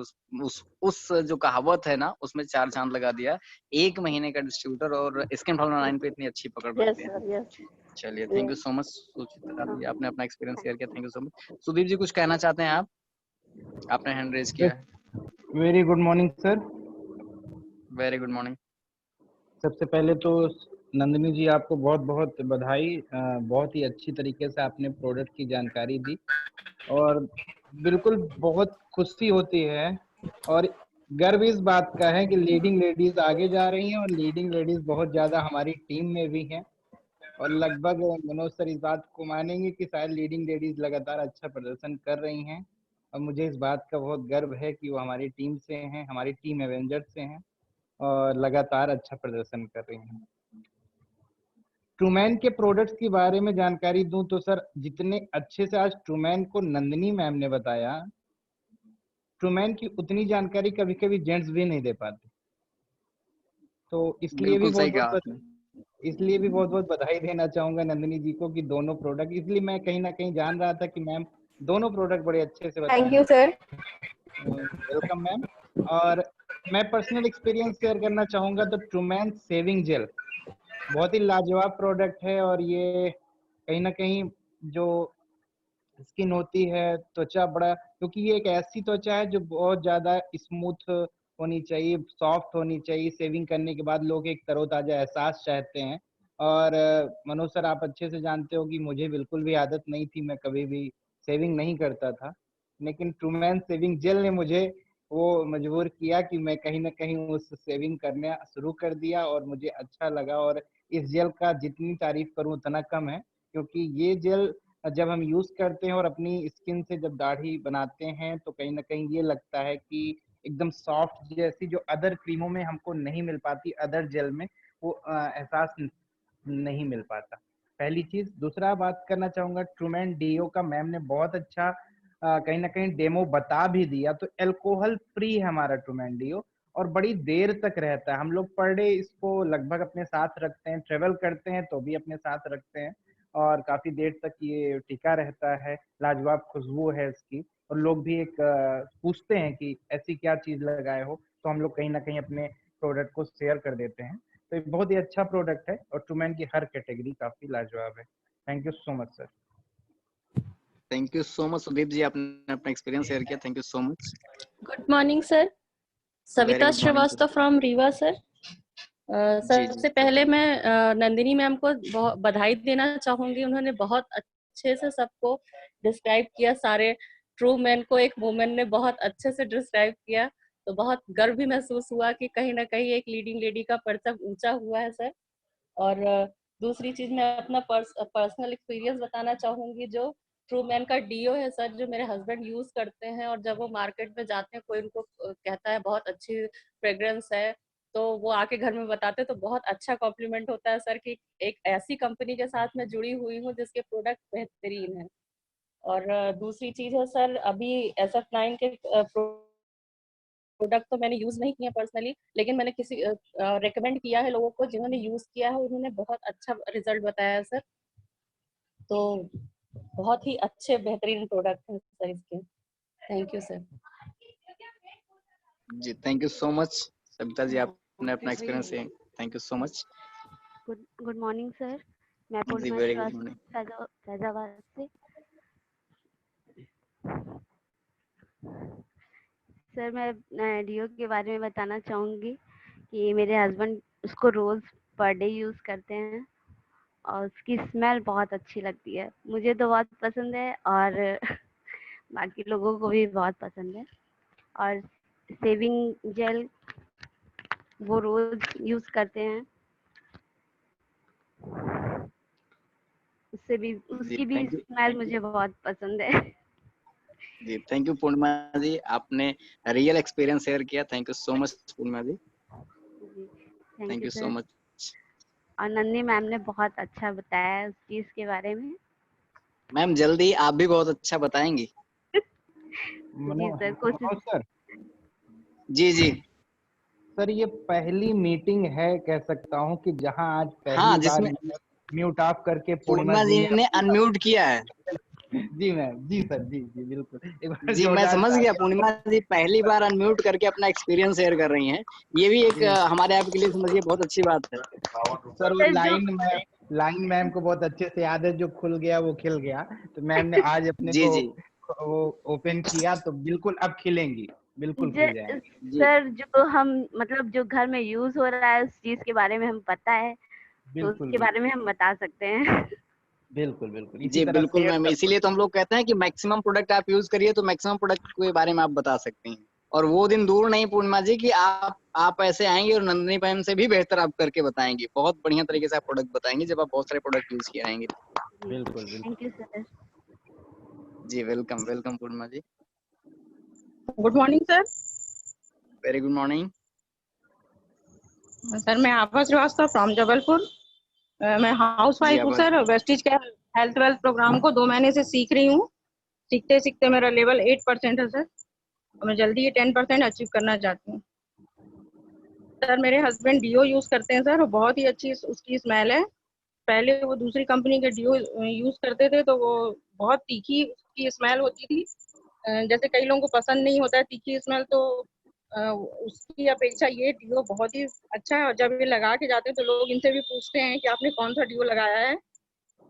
उस जो कहावत है ना, उसमें 4 चाँद लगा दिया। 1 महीने का डिस्ट्रीब्यूटर और स्किन फॉर्मूला 9 पे इतनी अच्छी पकड़ यस रखते हैं। Sir, yes. चलिए, thank you so much Suchitra ji, आपने अपना एक्सपीरियंस शेयर किया, thank you so much. Sudeep ji कुछ कहना चाहते हैं आप? आपने हैंड रेज़ किया है। Very good morning sir. Very good morning. सबसे पहले तो नंदिनी जी आपको बहुत बहुत बधाई। बहुत ही अच्छी तरीके से आपने प्रोडक्ट की जानकारी दी और बिल्कुल बहुत खुशी होती है और गर्व इस बात का है कि लीडिंग लेडीज आगे जा रही हैं और लीडिंग लेडीज बहुत ज़्यादा हमारी टीम में भी हैं और लगभग मनोज सर इस बात को मानेंगे कि शायद लीडिंग लेडीज लगातार अच्छा प्रदर्शन कर रही हैं और मुझे इस बात का बहुत गर्व है कि वो हमारी टीम से हैं, हमारी टीम एवेंजर्स से हैं और लगातार अच्छा प्रदर्शन कर रही हैं। ट्रूमैन के प्रोडक्ट्स के बारे में जानकारी दूं तो सर, जितने अच्छे से आज ट्रूमैन को नंदिनी मैम ने बताया, ट्रूमैन की उतनी जानकारी कभी कभी जेंट्स भी नहीं दे पाते। तो बिल्कुल सही कहा आपने। इसलिए भी बहुत बहुत बधाई देना चाहूंगा नंदिनी जी को कि दोनों प्रोडक्ट, इसलिए मैं कहीं ना कहीं जान रहा था कि मैम दोनों प्रोडक्ट बड़े अच्छे से थैंक यू बताएंगे। सर। Welcome ma'am. और मैं पर्सनल एक्सपीरियंस शेयर करना चाहूंगा तो ट्रूमैन सेविंग जेल बहुत ही लाजवाब प्रोडक्ट है और ये कहीं ना कहीं जो स्किन होती है, त्वचा बड़ा, क्योंकि ये एक ऐसी त्वचा है जो बहुत ज्यादा स्मूथ होनी चाहिए, सॉफ्ट होनी चाहिए। सेविंग करने के बाद लोग एक तरोताजा एहसास चाहते हैं और मनोज सर आप अच्छे से जानते हो कि मुझे बिल्कुल भी आदत नहीं थी, मैं कभी भी सेविंग नहीं करता था, लेकिन ट्रूमैन सेविंग जेल ने मुझे वो मजबूर किया कि मैं कहीं ना कहीं उस सेविंग करना शुरू कर दिया और मुझे अच्छा लगा। और इस जेल का जितनी तारीफ करूं उतना कम है, क्योंकि ये जेल जब हम यूज करते हैं और अपनी स्किन से जब दाढ़ी बनाते हैं तो कहीं ना कहीं ये लगता है कि एकदम सॉफ्ट, जैसी जो अदर क्रीमों में हमको नहीं मिल पाती, अदर जेल में वो एहसास नहीं मिल पाता। पहली चीज। दूसरा बात करना चाहूंगा, ट्रूमैन डीओ का मैम ने बहुत अच्छा कहीं ना कहीं डेमो बता भी दिया। तो अल्कोहल फ्री है हमारा ट्रूमैन डीओ और बड़ी देर तक रहता है। हम लोग पर डे इसको लगभग अपने साथ रखते हैं, ट्रेवल करते हैं तो भी अपने साथ रखते हैं और काफी देर तक ये टिका रहता है। लाजवाब खुशबू है इसकी और लोग भी एक पूछते हैं कि ऐसी क्या चीज लगाए हो, तो हम लोग कहीं ना कहीं अपने प्रोडक्ट को शेयर कर देते हैं। तो ये बहुत ही अच्छा प्रोडक्ट है और ट्रूमैन की हर कैटेगरी काफी लाजवाब है। Thank you so much sir. Thank you so much Sudeep ji, आपने अपना एक्सपीरियंस शेयर किया, thank you so much. Good morning sir. Savita good morning, Shrivastava from Rewa sir. जी, जी। सबसे पहले मैं नंदिनी मैम को बहुत बधाई देना चाहूंगी। उन्होंने बहुत अच्छे से सबको डिस्क्राइब किया, सारे ट्रूमैन को एक वुमेन ने बहुत अच्छे से डिस्क्राइब किया। तो बहुत गर्व भी महसूस हुआ कि कहीं ना कहीं एक लीडिंग लेडी का परचम ऊंचा हुआ है सर। और दूसरी चीज मैं अपना पर्सनल एक्सपीरियंस बताना चाहूंगी। जो ट्रूमैन का डीओ है सर, जो मेरे हस्बैंड यूज करते हैं और जब वो मार्केट में जाते हैं कोई उनको कहता है बहुत अच्छी फ्रेग्रेंस है, तो वो आके घर में बताते हैं तो बहुत अच्छा कॉम्प्लीमेंट होता है सर कि एक ऐसी कंपनी के साथ मैं जुड़ी हुई हूँ जिसके प्रोडक्ट बेहतरीन है। और दूसरी चीज है सर, अभी SF9 के प्रोडक्ट तो मैंने यूज नहीं किया पर्सनली, लेकिन मैंने किसी रेकमेंड किया है लोगों को जिन्होंने यूज किया है, उन्होंने बहुत अच्छा रिजल्ट बताया है सर। तो बहुत ही अच्छे बेहतरीन प्रोडक्ट हैं सर इसके। Thank you sir. जी, thank you so much Savita ji, आपने अपना experience share, thank you so much. Good morning sir. मैं जी, Purnima very good Shrivastava morning. Faizabad से। सर मैं डीओ के बारे में बताना चाहूँगी कि मेरे हस्बैंड उसको रोज़ पर डे यूज़ करते हैं और उसकी स्मेल बहुत अच्छी लगती है। मुझे तो बहुत पसंद है और बाकी लोगों को भी बहुत पसंद है। और सेविंग जेल वो रोज़ यूज़ करते हैं, जी, उसकी भी थैंक यू। स्मेल मुझे बहुत पसंद है। जी, थैंक यू पूर्णिमा जी, आपने रियल एक्सपीरियंस शेयर किया, thank you so much Purnima ji, thank thank you you so sir. Much. और नंदी मैम ने बहुत अच्छा बताया उस चीज़ के बारे में। मैम जल्दी आप भी बहुत अच्छा बताएंगी। जी सर, कोशिश। मनोज सर, जी, जी। सर ये पहली मीटिंग है कह सकता हूँ कि जहाँ आज हाँ, पहली बार जिसमें म्यूट ऑफ करके पूर्णिमा पूर्णिमा जी जी ने ने अनम्यूट किया है। जी मैम, जी सर, जी जी बिल्कुल। एक बार जी, मैं जोरदार समझ गया। तालियां। पूर्णिमा जी पहली बार अनम्यूट करके अपना एक्सपीरियंस शेयर कर रही हैं। ये भी एक जी हमारे आपके लिए समझिए बहुत अच्छी बात है। सर, वो सर जो लाइन मैम को बहुत अच्छे से याद है, जो खुल गया वो खिल गया। तो मैम ने आज अपने जी, को जी। वो ओपन किया, तो बिल्कुल अब खिलेंगी, बिल्कुल खिल जाएंगी। जी, सर जो हम मतलब जो घर में यूज हो रहा है उस चीज के बारे में हमें पता है, तो बिल्कुल उसके बारे में हम बता सकते हैं। बिल्कुल बिल्कुल इसी जी, तरह बिल्कुल शेयर मैम। सब। इसीलिए तो हम लोग कहते हैं कि मैक्सिमम प्रोडक्ट आप यूज़ करिए, तो मैक्सिमम प्रोडक्ट के बारे में आप बता सकती हैं। और वो दिन दूर नहीं पूर्णिमा जी कि आप ऐसे आएँगी और नंदिनी मैम से भी बेहतर आप करके बताएँगी। बहुत बढ़िया तरीके से आप प्रोडक्ट बताएँगी जब आप बहुत सारे प्रोडक्ट यूज़ किए रहेंगे। बिल्कुल बिल्कुल। Thank you sir. जी, welcome, welcome Purnima ji. Good morning sir. Very good morning. Sir मैं आभा श्रीवास्तव फ्रॉम जबलपुर। मैं हाउस जी, वाइफ हूँ आभा सर। जी। वेस्टिज के हेल्थ वेल्थ प्रोग्राम को 2 महीने से सीख रही हूँ। सीखते सीखते मेरा लेवल 8% है सर, और मैं जल्दी ये 10% अचीव करना चाहती हूँ। सर मेरे हस्बैंड डीओ यूज करते हैं सर, और बहुत ही अच्छी उसकी स्मेल है। पहले वो दूसरी कंपनी के डीओ यूज करते थे, तो वो बहुत तीखी उसकी स्मेल होती थी। जैसे कई लोगों को पसंद नहीं होता है तीखी स्मेल, तो उसकी अपेक्षा ये डीओ बहुत ही अच्छा है। और जब ये लगा के जाते हैं तो लोग इनसे भी पूछते हैं कि आपने कौन सा डीओ लगाया है,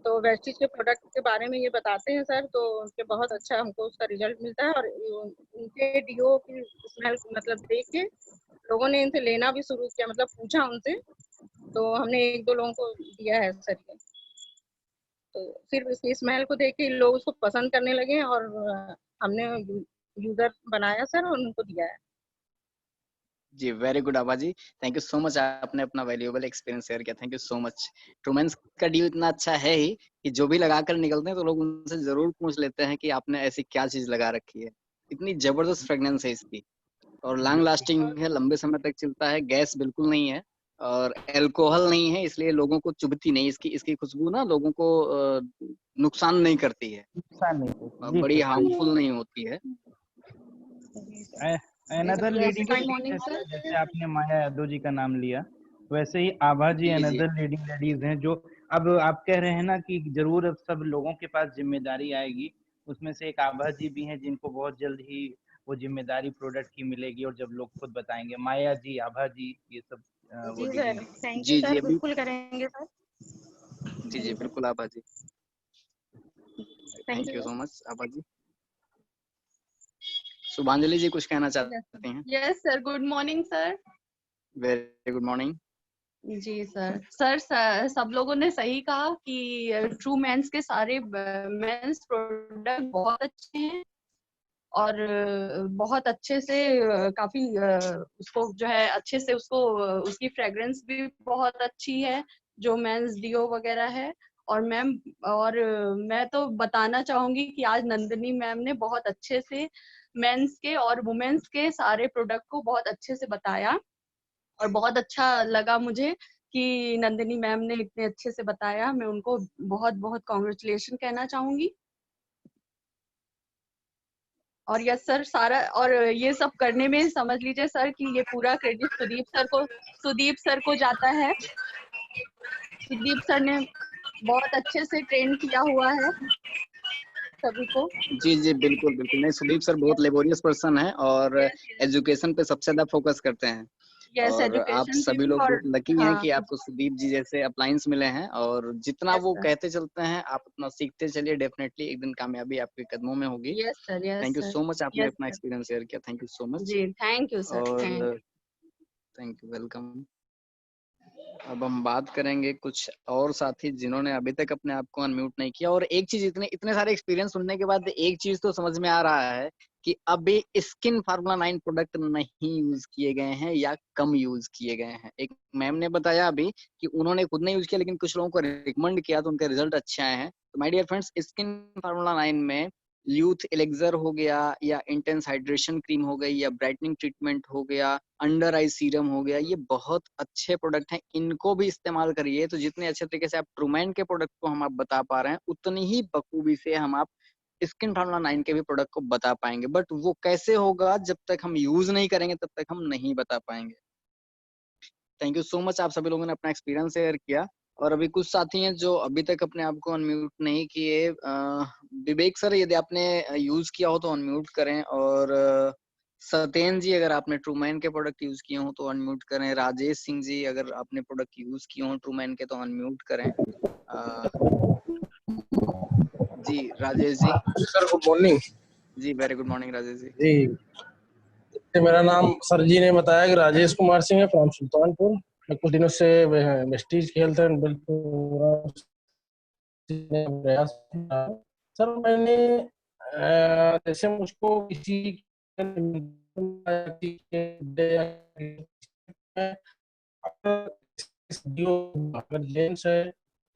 तो वेस्टिज के प्रोडक्ट के बारे में ये बताते हैं सर, तो उनके बहुत अच्छा हमको उसका रिजल्ट मिलता है। और उनके डीओ की स्मेल मतलब देख के लोगों ने इनसे लेना भी शुरू किया, मतलब पूछा उनसे, तो हमने 1-2 लोगों को दिया है सर ये। तो सिर्फ इसकी स्मेल को देख के लोग उसको पसंद करने लगे, और हमने यूजर बनाया सर और उनको दिया है। जी, very good Abha ji. Thank you so much, आपने अपना वैल्यूएबल एक्सपीरियंस शेयर किया। Thank you so much. ट्रूमेंस का डील इतना अच्छा है ही कि जो भी लगाकर निकलते हैं तो लोग उनसे ज़रूर पूछ लेते हैं कि आपने ऐसी क्या चीज़ लगा रखी है। इतनी ज़बरदस्त फ्रेग्रेंस है इसकी और लॉन्ग लास्टिंग है, लंबे समय तक चलता है, गैस बिल्कुल नहीं है और अल्कोहल नहीं है, इसलिए लोगों को चुभती नहीं। इसकी इसकी खुशबू ना लोगों को नुकसान नहीं करती है नुकसान नहीं होता। और जी बड़ी सर। हार्मफुल नहीं होती है। Another yes, leading good ladies, morning जैसे सर। जैसे आपने माया यादव जी का नाम लिया, वैसे ही आभा जी जी, जी। अनदर लीडिंग लेडीज हैं, जो अब आप कह रहे हैं ना कि जरूर अब सब लोगों के पास जिम्मेदारी आएगी। उसमें से एक आभा जी भी हैं जिनको बहुत जल्द ही वो जिम्मेदारी प्रोडक्ट की मिलेगी, और जब लोग खुद बताएंगे, माया जी, आभा जी, ये सब वो जी लीडिंग। सर, थैंक यू जी, जी, सर, अभी बिल्कुल करेंगे सर। जी, जी, जी सर, बिल्कुल Abha ji. Thank thank you you sir. So much Abha ji. Shubhanjali ji कुछ कहना यस चाहती हैं? Yes sir, good morning sir. Very good morning. जी सर। सब लोगों ने सही कहा कि ट्रू मेंस के सारे मेंस प्रोडक्ट बहुत अच्छे हैं, और बहुत अच्छे से काफी उसको जो है अच्छे से उसको उसकी फ्रेग्रेंस भी बहुत अच्छी है, जो मेंस डिओ वगैरह है। और मैम, और मैं तो बताना चाहूंगी कि आज नंदिनी मैम ने बहुत अच्छे से मेंस के और वुमेन्स के सारे प्रोडक्ट को बहुत अच्छे से बताया, और बहुत अच्छा लगा मुझे कि नंदिनी मैम ने इतने अच्छे से बताया। मैं उनको बहुत बहुत कॉन्ग्रेचुलेशन कहना चाहूंगी। और यस सर, सारा और ये सब करने में समझ लीजिए सर कि ये पूरा क्रेडिट सुदीप सर को जाता है। सुदीप सर ने बहुत अच्छे से ट्रेन किया हुआ है सभी को। जी, जी, बिल्कुल, बिल्कुल। नहीं, सुदीप सर बहुत लेबोरियस पर्सन हैं और यस एजुकेशन पे सबसे ज़्यादा फोकस करते हैं। यस, और आप एजुकेशन पे सभी भी। लोग और बहुत लकी हैं हाँ, कि आपको सुदीप जी जैसे अपलायंस मिले हैं और जितना यस वो सर, कहते चलते हैं, आप उतना सीखते चलिए, डेफिनिटली एक दिन कामयाबी आपके कदमों में होगी। Yes sir, yes thank you sir, so much, आपने यस अपना सर। एक्सपीरियंस शेयर किया। थैंक यू सो मच जी, थैंक यू सर, थैंक। और थैंक यू, वेलकम। अब हम बात करेंगे कुछ और साथी जिन्होंने अभी तक अपने आप को अनम्यूट नहीं किया। और एक चीज, इतने इतने सारे एक्सपीरियंस सुनने के बाद एक चीज तो समझ में आ रहा है कि अभी स्किन फार्मूला 9 प्रोडक्ट नहीं यूज किए गए हैं या कम यूज किए गए हैं। एक मैम ने बताया अभी कि उन्होंने खुद नहीं यूज किया लेकिन कुछ लोगों को रिकमेंड किया तो उनके रिजल्ट अच्छे आए हैं। तो my dear friends, skin formula 9 में यूथ एलेक्सर हो गया या इंटेंस हाइड्रेशन क्रीम हो गई या ब्राइटनिंग ट्रीटमेंट हो गया, अंडर आई सीरम हो गया, ये बहुत अच्छे प्रोडक्ट हैं, इनको भी इस्तेमाल करिए। तो जितने अच्छे तरीके से आप ट्रूमैन के प्रोडक्ट को हम आप बता पा रहे हैं, उतनी ही बखूबी से हम आप स्किन फार्मूला 9 के भी प्रोडक्ट को बता पाएंगे। बट वो कैसे होगा, जब तक हम यूज नहीं करेंगे तब तक हम नहीं बता पाएंगे। थैंक यू सो मच, आप सभी लोगों ने अपना एक्सपीरियंस शेयर किया और अभी कुछ साथी हैं जो अभी तक अपने आप को अनम्यूट नहीं किए। विवेक सर, यदि आपने यूज किया हो तो अनम्यूट करें, और सत्येन जी अगर आपने ट्रूमैन के प्रोडक्ट यूज किए हो तो अनम्यूट करें। राजेश सिंह जी अगर आपने प्रोडक्ट यूज किए हो ट्रूमैन के तो अनम्यूट करें। जी Rajesh ji. Sir good morning. जी very good morning Rajesh ji. जी मेरा नाम सर जी ने बताया कि राजेश कुमार सिंह है फ्रॉम सुल्तानपुर। मैं कुछ दिनों से वेस्टीज हेल्थ एंड वेल्थ प्रयास। सर मैंने जैसे मुझको किसी डीओ अगर जेंट्स है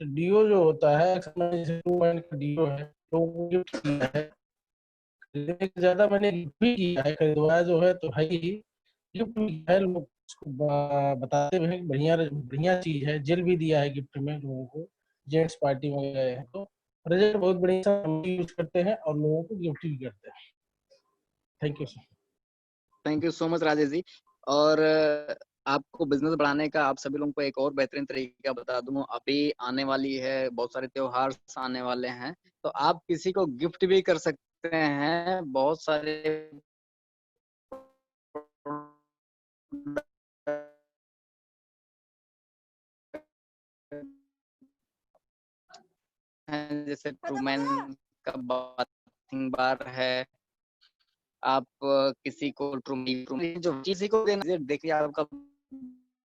तो डीओ जो होता है जैसे 2 का डीओ है तो वो गिफ्ट किया है। ज्यादा मैंने गिफ्ट भी किया है, खरीदवाया जो है तो है ही, गिफ्ट भी किया है। लोग उसको बताते हुए बढ़िया बढ़िया चीज है। जेल भी दिया है गिफ्ट में लोगों को, जेंट्स पार्टी में गए हैं तो रिजल्ट बहुत बढ़िया यूज करते हैं और लोगों को गिफ्ट भी करते हैं। Thank you sir. Thank you so much Rajesh ji. और आपको बिजनेस बढ़ाने का आप सभी लोगों को एक और बेहतरीन तरीका बता दूं। अभी आने वाली है, बहुत सारे त्योहार आने वाले हैं, तो आप किसी को गिफ्ट भी कर सकते हैं। बहुत सारे हैं जैसे ट्रूमैन का बाथिंग बार है। आप किसी को जो किसी को देना, देखिए आपका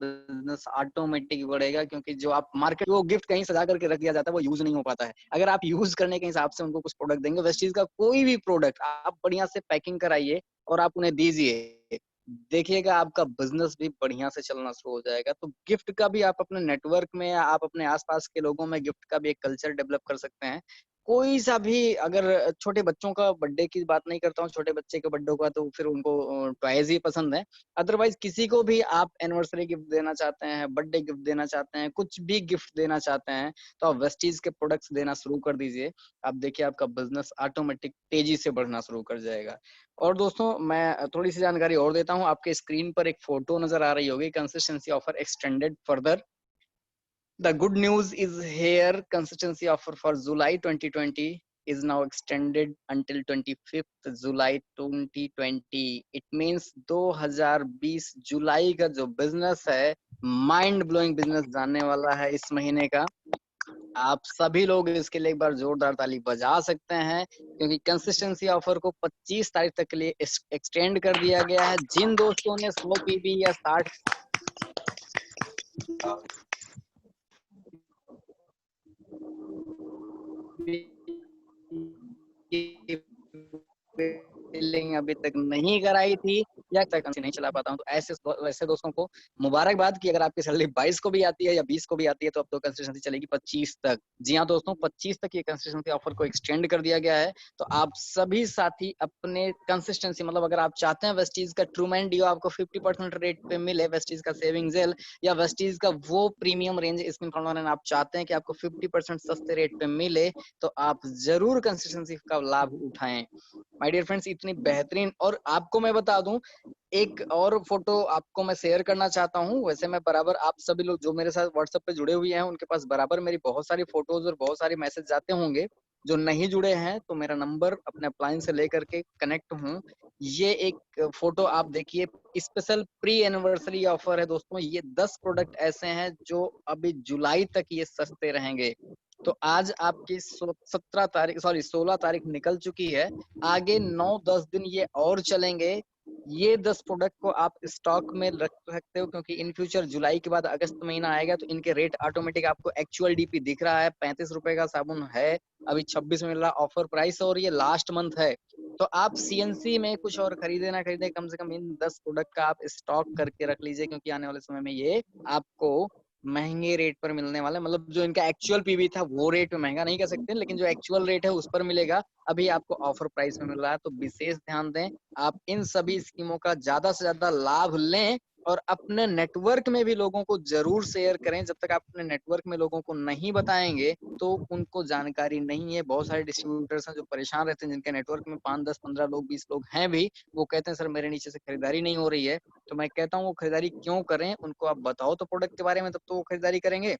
बिजनेस ऑटोमेटिक बढ़ेगा, क्योंकि जो आप मार्केट वो गिफ्ट कहीं सजा करके रख दिया जाता है वो यूज नहीं हो पाता है। अगर आप यूज करने के हिसाब से उनको कुछ प्रोडक्ट देंगे, वेस्ट चीज का कोई भी प्रोडक्ट आप बढ़िया से पैकिंग कराइए और आप उन्हें दीजिए, देखिएगा आपका बिजनेस भी बढ़िया से चलना शुरू हो जाएगा। तो गिफ्ट का भी आप अपने नेटवर्क में या आप अपने आसपास के लोगों में गिफ्ट का भी एक कल्चर डेवलप कर सकते हैं। कोई सा भी, अगर छोटे बच्चों का बर्थडे की बात नहीं करता हूँ, छोटे बच्चे के बर्थडे का तो फिर उनको टॉयज ही पसंद है। अदरवाइज किसी को भी आप एनिवर्सरी गिफ्ट देना चाहते हैं, बर्थडे गिफ्ट देना चाहते हैं, कुछ भी गिफ्ट देना चाहते हैं, तो आप वेस्टीज के प्रोडक्ट्स देना शुरू कर दीजिए। आप देखिए आपका बिजनेस ऑटोमेटिक तेजी से बढ़ना शुरू कर जाएगा। और दोस्तों मैं थोड़ी सी जानकारी और देता हूँ। आपके स्क्रीन पर एक फोटो नजर आ रही होगी, consistency offer extended further. The good news is here, consistency offer for July 2020 is now extended until 25th July 2020. It means 2020 जुलाई का जो बिजनेस है, माइंड ब्लोइंग बिजनेस जाने वाला है इस महीने का। आप सभी लोग इसके लिए एक बार जोरदार ताली बजा सकते हैं, क्योंकि कंसिस्टेंसी ऑफर को 25 तारीख तक के लिए एक्सटेंड कर दिया गया है। जिन दोस्तों ने 100 पीबी या 60 बिलिंग अभी तक नहीं कराई थी या तक नहीं चला पाता हूं, तो ऐसे दोस्तों को मुबारकबाद कि अगर आपकी सैलरी 22 को भी आती है या 20 को भी आती है तो अब तो कंसिस्टेंसी चलेगी 25 तक। जी हाँ दोस्तों, 25 तक ये कंसिस्टेंसी ऑफर को एक्सटेंड कर दिया गया है। तो आप सभी साथी अपने कंसिस्टेंसी, मतलब अगर आप चाहते हैं वेस्टीज का ट्रूमैन डीओ आपको 50% रेट पे मिले, वेस्टीज का सेविंग जेल या वेस्टीज का वो प्रीमियम रेंज स्किन फॉर्मूला आप चाहते हैं कि आपको 50% सस्ते रेट पे मिले, तो आप जरूर कंसिस्टेंसी का लाभ उठाएं। माय डियर फ्रेंड्स, इतनी बेहतरीन। और आपको मैं बता दूं, एक और फोटो आपको मैं शेयर करना चाहता हूं। वैसे मैं बराबर, आप सभी लोग जो मेरे साथ व्हाट्सएप पे जुड़े हुए हैं उनके पास बराबर मेरी बहुत सारी फोटोज और बहुत सारे मैसेज जाते होंगे। जो नहीं जुड़े हैं तो मेरा नंबर अपने अपलाइन से लेकर के कनेक्ट हूं। ये एक फोटो आप देखिए, स्पेशल प्री एनिवर्सरी ऑफर है दोस्तों। ये 10 प्रोडक्ट ऐसे हैं जो अभी जुलाई तक ये सस्ते रहेंगे। तो आज आपकी 16 तारीख निकल चुकी है, आगे 9-10 दिन ये और चलेंगे। ये 10 प्रोडक्ट को आप स्टॉक में रख सकते हो, क्योंकि इन फ्यूचर जुलाई के बाद अगस्त महीना आएगा तो इनके रेट ऑटोमेटिक आपको एक्चुअल डीपी दिख रहा है। 35 रुपए का साबुन है, अभी 26 में मिल रहा ऑफर प्राइस, और ये लास्ट मंथ है। तो आप सीएनसी में कुछ और खरीदे ना खरीदे, कम से कम इन 10 प्रोडक्ट का आप स्टॉक करके रख लीजिए, क्योंकि आने वाले समय में ये आपको महंगे रेट पर मिलने वाला है। मतलब जो इनका एक्चुअल पीवी था वो रेट में महंगा नहीं कह सकते, लेकिन जो एक्चुअल रेट है उस पर मिलेगा। अभी आपको ऑफर प्राइस में मिल रहा है, तो विशेष ध्यान दें। आप इन सभी स्कीमों का ज्यादा से ज्यादा लाभ लें और अपने नेटवर्क में भी लोगों को जरूर शेयर करें। जब तक आप अपने नेटवर्क में लोगों को नहीं बताएंगे तो उनको जानकारी नहीं है। बहुत सारे डिस्ट्रीब्यूटर्स हैं जो परेशान रहते हैं, जिनके नेटवर्क में 5, 10, 15 लोग, 20 लोग हैं भी, वो कहते हैं सर मेरे नीचे से खरीदारी नहीं हो रही है। तो मैं कहता हूँ वो खरीदारी क्यों करें, उनको आप बताओ तो प्रोडक्ट के बारे में, तब तो वो खरीदारी करेंगे।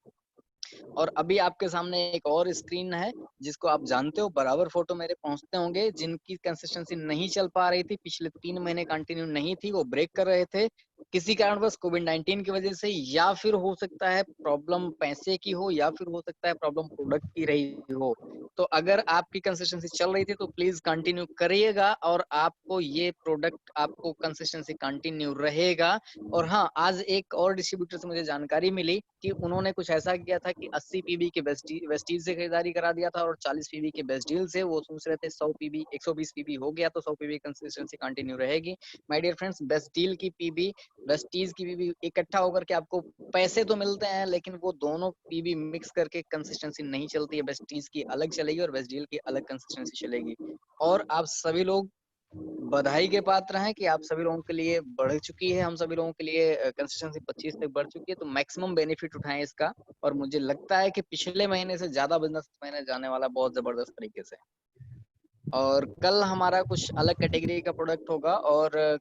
और अभी आपके सामने एक और स्क्रीन है जिसको आप जानते हो, बराबर फोटो मेरे पहुंचते होंगे, जिनकी कंसिस्टेंसी नहीं चल पा रही थी, पिछले 3 महीने कंटिन्यू नहीं थी, वो ब्रेक कर रहे थे किसी कारणवश कोविड-19 की वजह से, या फिर हो सकता है प्रॉब्लम पैसे की हो, या फिर हो सकता है प्रॉब्लम प्रोडक्ट की रही हो। तो अगर आपकी कंसिस्टेंसी चल रही थी तो प्लीज कंटिन्यू करिएगा, और आपको ये प्रोडक्ट, आपको कंसिस्टेंसी कंटिन्यू रहेगा। और हाँ, आज एक और डिस्ट्रीब्यूटर से मुझे जानकारी मिली कि उन्होंने कुछ ऐसा किया था कि 80 पीबी के वेस्टीज से खरीदारी करा दिया था, और 40 पीबी के बेस्ट डील से वो सोच रहे थे 100 पीबी 120 पीबी हो गया तो 100 पीबी कंसिस्टेंसी कंटिन्यू रहेगी। My dear friends, best deal की पीबी, वेस्टीज की पीबी इकट्ठा होकर के आपको पैसे तो मिलते हैं, लेकिन वो दोनों पीबी मिक्स करके कंसिस्टेंसी नहीं चलती है। वेस्टीज की अलग चलेगी और वेस्ट डील की अलग कंसिस्टेंसी चलेगी। और आप सभी लोग बधाई के पात्र हैं कि आप सभी लोगों के लिए बढ़ चुकी है, हम सभी लोगों के लिए कंसिस्टेंसी 25 तक बढ़ चुकी है, तो मैक्सिमम बेनिफिट उठाएं इसका। और मुझे लगता है कि पिछले महीने से ज्यादा बिजनेस महीने जाने वाला बहुत जबरदस्त तरीके से। और कल हमारा कुछ अलग कैटेगरी का प्रोडक्ट होगा, और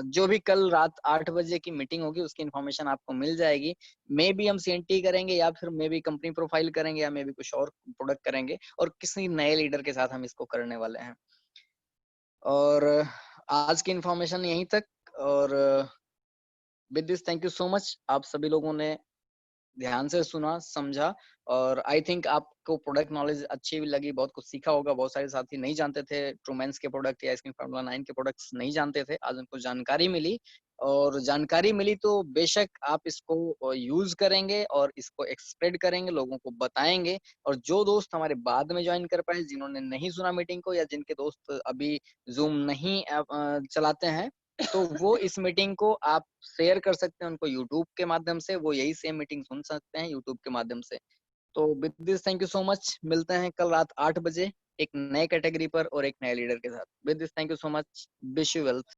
जो भी कल रात 8 बजे की मीटिंग होगी उसकी इन्फॉर्मेशन आपको मिल जाएगी। मे बी हम सीएनटी करेंगे, या फिर मे बी कंपनी प्रोफाइल करेंगे, या मे बी कुछ और प्रोडक्ट करेंगे, और किसी नए लीडर के साथ हम इसको करने वाले हैं। और आज की इन्फॉर्मेशन यहीं तक। और with this thank you so much, आप सभी लोगों ने ध्यान से सुना, समझा, और आई थिंक आपको प्रोडक्ट नॉलेज अच्छी भी लगी, बहुत कुछ सीखा होगा। बहुत सारे साथी नहीं जानते थे ट्रूमेंस के प्रोडक्ट या आइसक्रीम फार्मूला 9 के प्रोडक्ट्स नहीं जानते थे, आज उनको जानकारी मिली। और जानकारी मिली तो बेशक आप इसको यूज करेंगे और इसको एक्सप्रेड करेंगे, लोगों को बताएंगे। और जो दोस्त हमारे बाद में ज्वाइन कर पाए, जिन्होंने नहीं सुना मीटिंग को, या जिनके दोस्त अभी जूम नहीं चलाते हैं, तो वो इस मीटिंग को आप शेयर कर सकते हैं उनको यूट्यूब के माध्यम से, वो यही सेम मीटिंग सुन सकते हैं यूट्यूब के माध्यम से। तो with this thank you so much, मिलते हैं कल रात 8 बजे एक नए कैटेगरी पर और एक नए लीडर के साथ। With this thank you so much, wish you wealth.